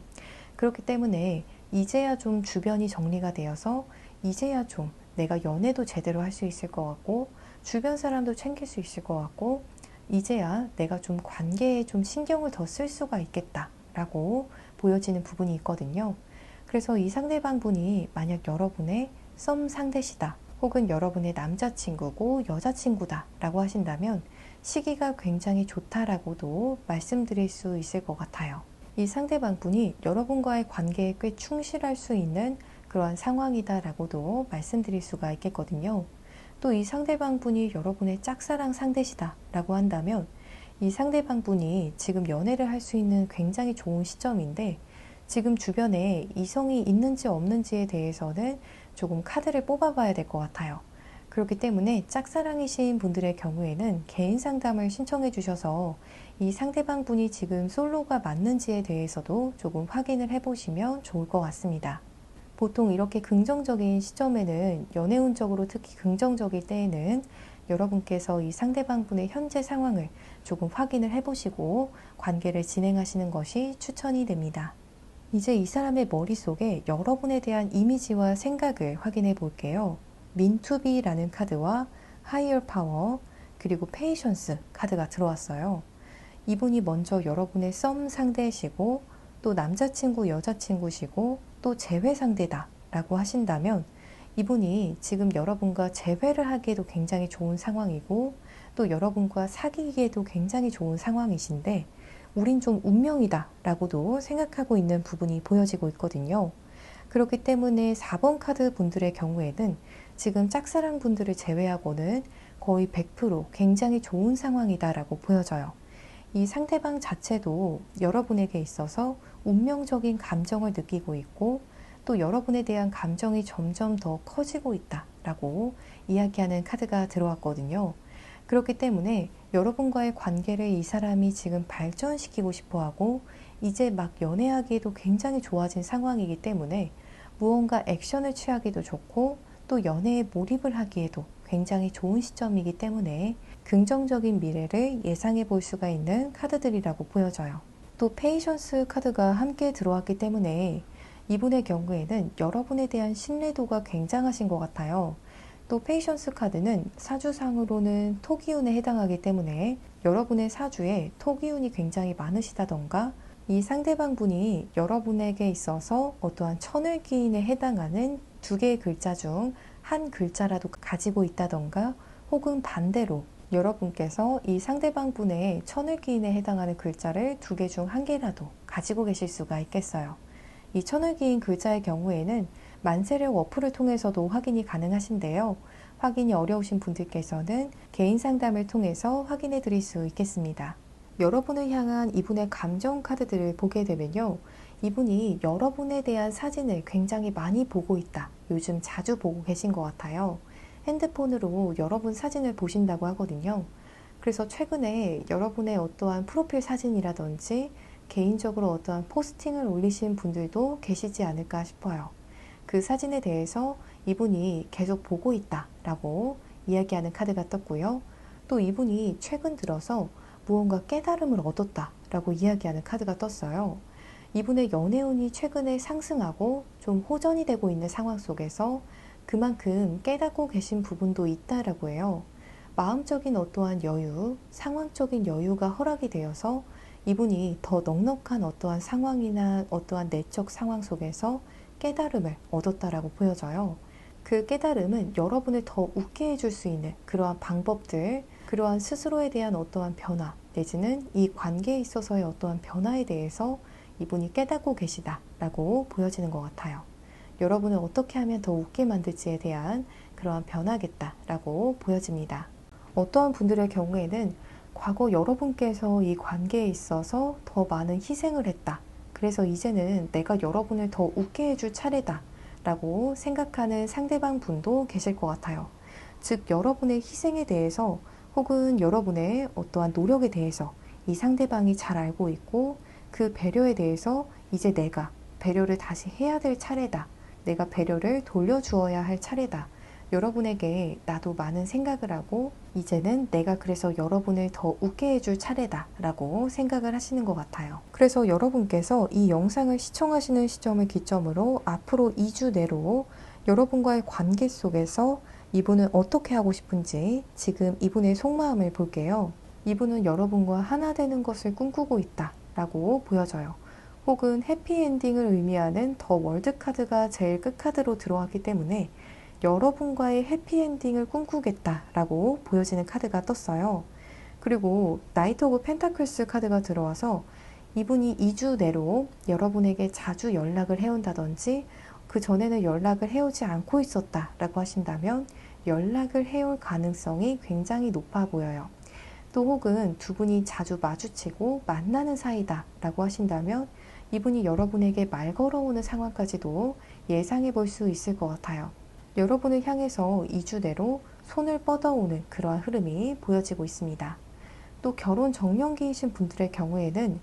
그렇기 때문에 이제야 좀 주변이 정리가 되어서 이제야 좀 내가 연애도 제대로 할 수 있을 것 같고 주변 사람도 챙길 수 있을 것 같고 이제야 내가 좀 관계에 좀 신경을 더 쓸 수가 있겠다라고 보여지는 부분이 있거든요. 그래서 이 상대방 분이 만약 여러분의 썸 상대시다 혹은 여러분의 남자친구고 여자친구다 라고 하신다면 시기가 굉장히 좋다라고도 말씀드릴 수 있을 것 같아요. 이 상대방 분이 여러분과의 관계에 꽤 충실할 수 있는 그러한 상황이다라고도 말씀드릴 수가 있겠거든요. 또 이 상대방 분이 여러분의 짝사랑 상대시다 라고 한다면 이 상대방 분이 지금 연애를 할 수 있는 굉장히 좋은 시점인데 지금 주변에 이성이 있는지 없는지에 대해서는 조금 카드를 뽑아봐야 될 것 같아요. 그렇기 때문에 짝사랑이신 분들의 경우에는 개인 상담을 신청해 주셔서 이 상대방 분이 지금 솔로가 맞는지에 대해서도 조금 확인을 해보시면 좋을 것 같습니다. 보통 이렇게 긍정적인 시점에는 연애운적으로 특히 긍정적일 때에는 여러분께서 이 상대방 분의 현재 상황을 조금 확인을 해보시고 관계를 진행하시는 것이 추천이 됩니다. 이제 이 사람의 머릿속에 여러분에 대한 이미지와 생각을 확인해 볼게요. 민투비라는 카드와 하이어 파워 그리고 페이션스 카드가 들어왔어요. 이분이 먼저 여러분의 썸 상대시고 또 남자친구 여자친구시고 또 재회 상대다 라고 하신다면 이분이 지금 여러분과 재회를 하기에도 굉장히 좋은 상황이고 또 여러분과 사귀기에도 굉장히 좋은 상황이신데 우린 좀 운명이다 라고도 생각하고 있는 부분이 보여지고 있거든요. 그렇기 때문에 4번 카드 분들의 경우에는 지금 짝사랑 분들을 제외하고는 거의 100% 굉장히 좋은 상황이다 라고 보여져요. 이 상대방 자체도 여러분에게 있어서 운명적인 감정을 느끼고 있고 또 여러분에 대한 감정이 점점 더 커지고 있다 라고 이야기하는 카드가 들어왔거든요. 그렇기 때문에 여러분과의 관계를 이 사람이 지금 발전시키고 싶어 하고 이제 막 연애하기에도 굉장히 좋아진 상황이기 때문에 무언가 액션을 취하기도 좋고 또 연애에 몰입을 하기에도 굉장히 좋은 시점이기 때문에 긍정적인 미래를 예상해 볼 수가 있는 카드들이라고 보여져요. 또 페이션스 카드가 함께 들어왔기 때문에 이분의 경우에는 여러분에 대한 신뢰도가 굉장하신 것 같아요. 또 페이션스 카드는 사주상으로는 토기운에 해당하기 때문에 여러분의 사주에 토기운이 굉장히 많으시다던가 이 상대방 분이 여러분에게 있어서 어떠한 천을기인에 해당하는 두 개의 글자 중 한 글자라도 가지고 있다던가 혹은 반대로 여러분께서 이 상대방 분의 천을기인에 해당하는 글자를 두 개 중 한 개라도 가지고 계실 수가 있겠어요. 이 천을기인 글자의 경우에는 만세력 어플을 통해서도 확인이 가능하신데요. 확인이 어려우신 분들께서는 개인 상담을 통해서 확인해 드릴 수 있겠습니다. 여러분을 향한 이분의 감정 카드들을 보게 되면요. 이분이 여러분에 대한 사진을 굉장히 많이 보고 있다. 요즘 자주 보고 계신 것 같아요. 핸드폰으로 여러분 사진을 보신다고 하거든요. 그래서 최근에 여러분의 어떠한 프로필 사진이라든지 개인적으로 어떠한 포스팅을 올리신 분들도 계시지 않을까 싶어요. 그 사진에 대해서 이분이 계속 보고 있다라고 이야기하는 카드가 떴고요. 또 이분이 최근 들어서 무언가 깨달음을 얻었다라고 이야기하는 카드가 떴어요. 이분의 연애운이 최근에 상승하고 좀 호전이 되고 있는 상황 속에서 그만큼 깨닫고 계신 부분도 있다라고 해요. 마음적인 어떠한 여유, 상황적인 여유가 허락이 되어서 이분이 더 넉넉한 어떠한 상황이나 어떠한 내적 상황 속에서 깨달음을 얻었다라고 보여져요. 그 깨달음은 여러분을 더 웃게 해줄 수 있는 그러한 방법들, 그러한 스스로에 대한 어떠한 변화, 내지는 이 관계에 있어서의 어떠한 변화에 대해서 이분이 깨닫고 계시다라고 보여지는 것 같아요. 여러분을 어떻게 하면 더 웃게 만들지에 대한 그러한 변화겠다라고 보여집니다. 어떠한 분들의 경우에는 과거 여러분께서 이 관계에 있어서 더 많은 희생을 했다. 그래서 이제는 내가 여러분을 더 웃게 해줄 차례다. 라고 생각하는 상대방 분도 계실 것 같아요. 즉, 여러분의 희생에 대해서 혹은 여러분의 어떠한 노력에 대해서 이 상대방이 잘 알고 있고 그 배려에 대해서 이제 내가 배려를 다시 해야 될 차례다. 내가 배려를 돌려주어야 할 차례다. 여러분에게 나도 많은 생각을 하고 이제는 내가 그래서 여러분을 더 웃게 해줄 차례다 라고 생각을 하시는 것 같아요. 그래서 여러분께서 이 영상을 시청하시는 시점을 기점으로 앞으로 2주 내로 여러분과의 관계 속에서 이분은 어떻게 하고 싶은지 지금 이분의 속마음을 볼게요. 이분은 여러분과 하나 되는 것을 꿈꾸고 있다 라고 보여져요. 혹은 해피엔딩을 의미하는 더 월드 카드가 제일 끝카드로 들어왔기 때문에 여러분과의 해피엔딩을 꿈꾸겠다라고 보여지는 카드가 떴어요. 그리고 나이트 오브 펜타클스 카드가 들어와서 이분이 2주 내로 여러분에게 자주 연락을 해온다든지 그 전에는 연락을 해오지 않고 있었다라고 하신다면 연락을 해올 가능성이 굉장히 높아 보여요. 또 혹은 두 분이 자주 마주치고 만나는 사이다라고 하신다면 이분이 여러분에게 말 걸어오는 상황까지도 예상해 볼 수 있을 것 같아요. 여러분을 향해서 2주 내로 손을 뻗어오는 그러한 흐름이 보여지고 있습니다. 또 결혼 정년기이신 분들의 경우에는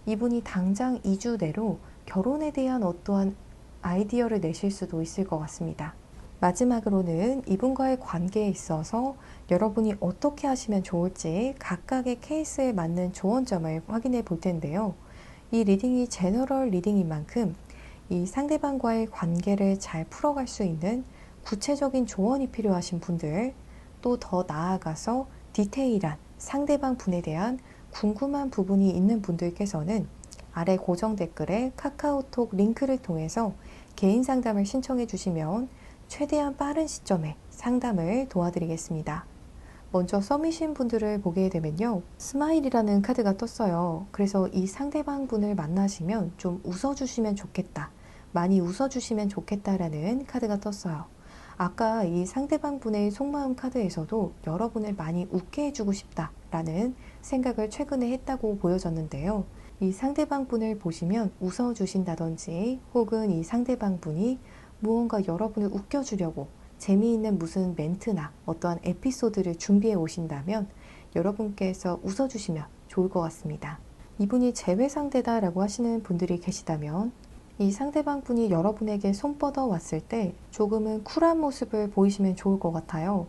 이분이 당장 2주 내로 결혼에 대한 어떠한 아이디어를 내실 수도 있을 것 같습니다. 마지막으로는 이분과의 관계에 있어서 여러분이 어떻게 하시면 좋을지 각각의 케이스에 맞는 조언점을 확인해 볼 텐데요. 이 리딩이 제너럴 리딩인 만큼 이 상대방과의 관계를 잘 풀어갈 수 있는 구체적인 조언이 필요하신 분들, 또 더 나아가서 디테일한 상대방 분에 대한 궁금한 부분이 있는 분들께서는 아래 고정 댓글에 카카오톡 링크를 통해서 개인 상담을 신청해 주시면 최대한 빠른 시점에 상담을 도와드리겠습니다. 먼저 썸이신 분들을 보게 되면요. 스마일이라는 카드가 떴어요. 그래서 이 상대방 분을 만나시면 좀 웃어주시면 좋겠다. 많이 웃어주시면 좋겠다라는 카드가 떴어요. 아까 이 상대방 분의 속마음 카드에서도 여러분을 많이 웃게 해주고 싶다라는 생각을 최근에 했다고 보여졌는데요. 이 상대방 분을 보시면 웃어주신다든지 혹은 이 상대방 분이 무언가 여러분을 웃겨주려고 재미있는 무슨 멘트나 어떠한 에피소드를 준비해 오신다면 여러분께서 웃어주시면 좋을 것 같습니다. 이분이 재회 상대다라고 하시는 분들이 계시다면 이 상대방 분이 여러분에게 손 뻗어 왔을 때 조금은 쿨한 모습을 보이시면 좋을 것 같아요.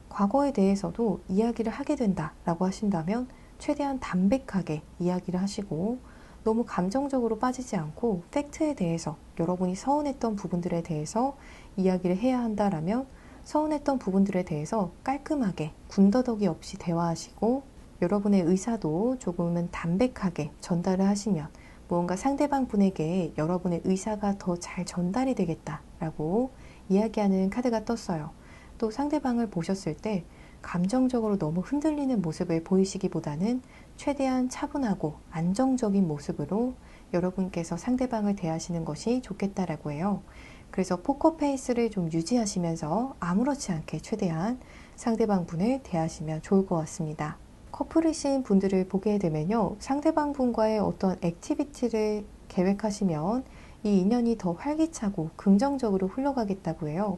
과거에 대해서도 이야기를 하게 된다라고 하신다면 최대한 담백하게 이야기를 하시고 너무 감정적으로 빠지지 않고 팩트에 대해서 여러분이 서운했던 부분들에 대해서 이야기를 해야 한다라면 서운했던 부분들에 대해서 깔끔하게 군더더기 없이 대화하시고 여러분의 의사도 조금은 담백하게 전달을 하시면 무언가 상대방 분에게 여러분의 의사가 더 잘 전달이 되겠다라고 이야기하는 카드가 떴어요. 또 상대방을 보셨을 때 감정적으로 너무 흔들리는 모습을 보이시기보다는 최대한 차분하고 안정적인 모습으로 여러분께서 상대방을 대하시는 것이 좋겠다라고 해요. 그래서 포커페이스를 좀 유지하시면서 아무렇지 않게 최대한 상대방 분을 대하시면 좋을 것 같습니다. 커플이신 분들을 보게 되면요. 상대방 분과의 어떤 액티비티를 계획하시면 이 인연이 더 활기차고 긍정적으로 흘러가겠다고 해요.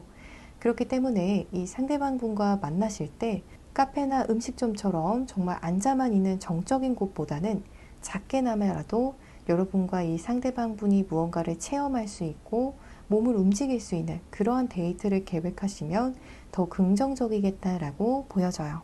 그렇기 때문에 이 상대방 분과 만나실 때 카페나 음식점처럼 정말 앉아만 있는 정적인 곳보다는 작게나마라도 여러분과 이 상대방 분이 무언가를 체험할 수 있고 몸을 움직일 수 있는 그러한 데이트를 계획하시면 더 긍정적이겠다라고 보여져요.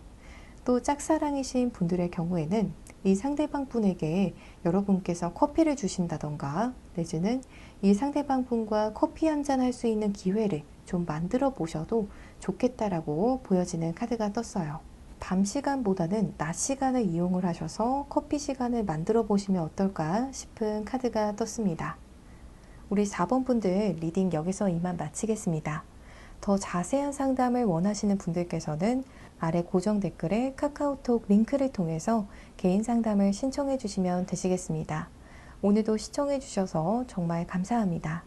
또 짝사랑이신 분들의 경우에는 이 상대방 분에게 여러분께서 커피를 주신다던가 내지는 이 상대방 분과 커피 한잔 할 수 있는 기회를 좀 만들어 보셔도 좋겠다라고 보여지는 카드가 떴어요. 밤 시간보다는 낮 시간을 이용을 하셔서 커피 시간을 만들어 보시면 어떨까 싶은 카드가 떴습니다. 우리 4번 분들 리딩 여기서 이만 마치겠습니다. 더 자세한 상담을 원하시는 분들께서는 아래 고정 댓글에 카카오톡 링크를 통해서 개인 상담을 신청해 주시면 되시겠습니다. 오늘도 시청해 주셔서 정말 감사합니다.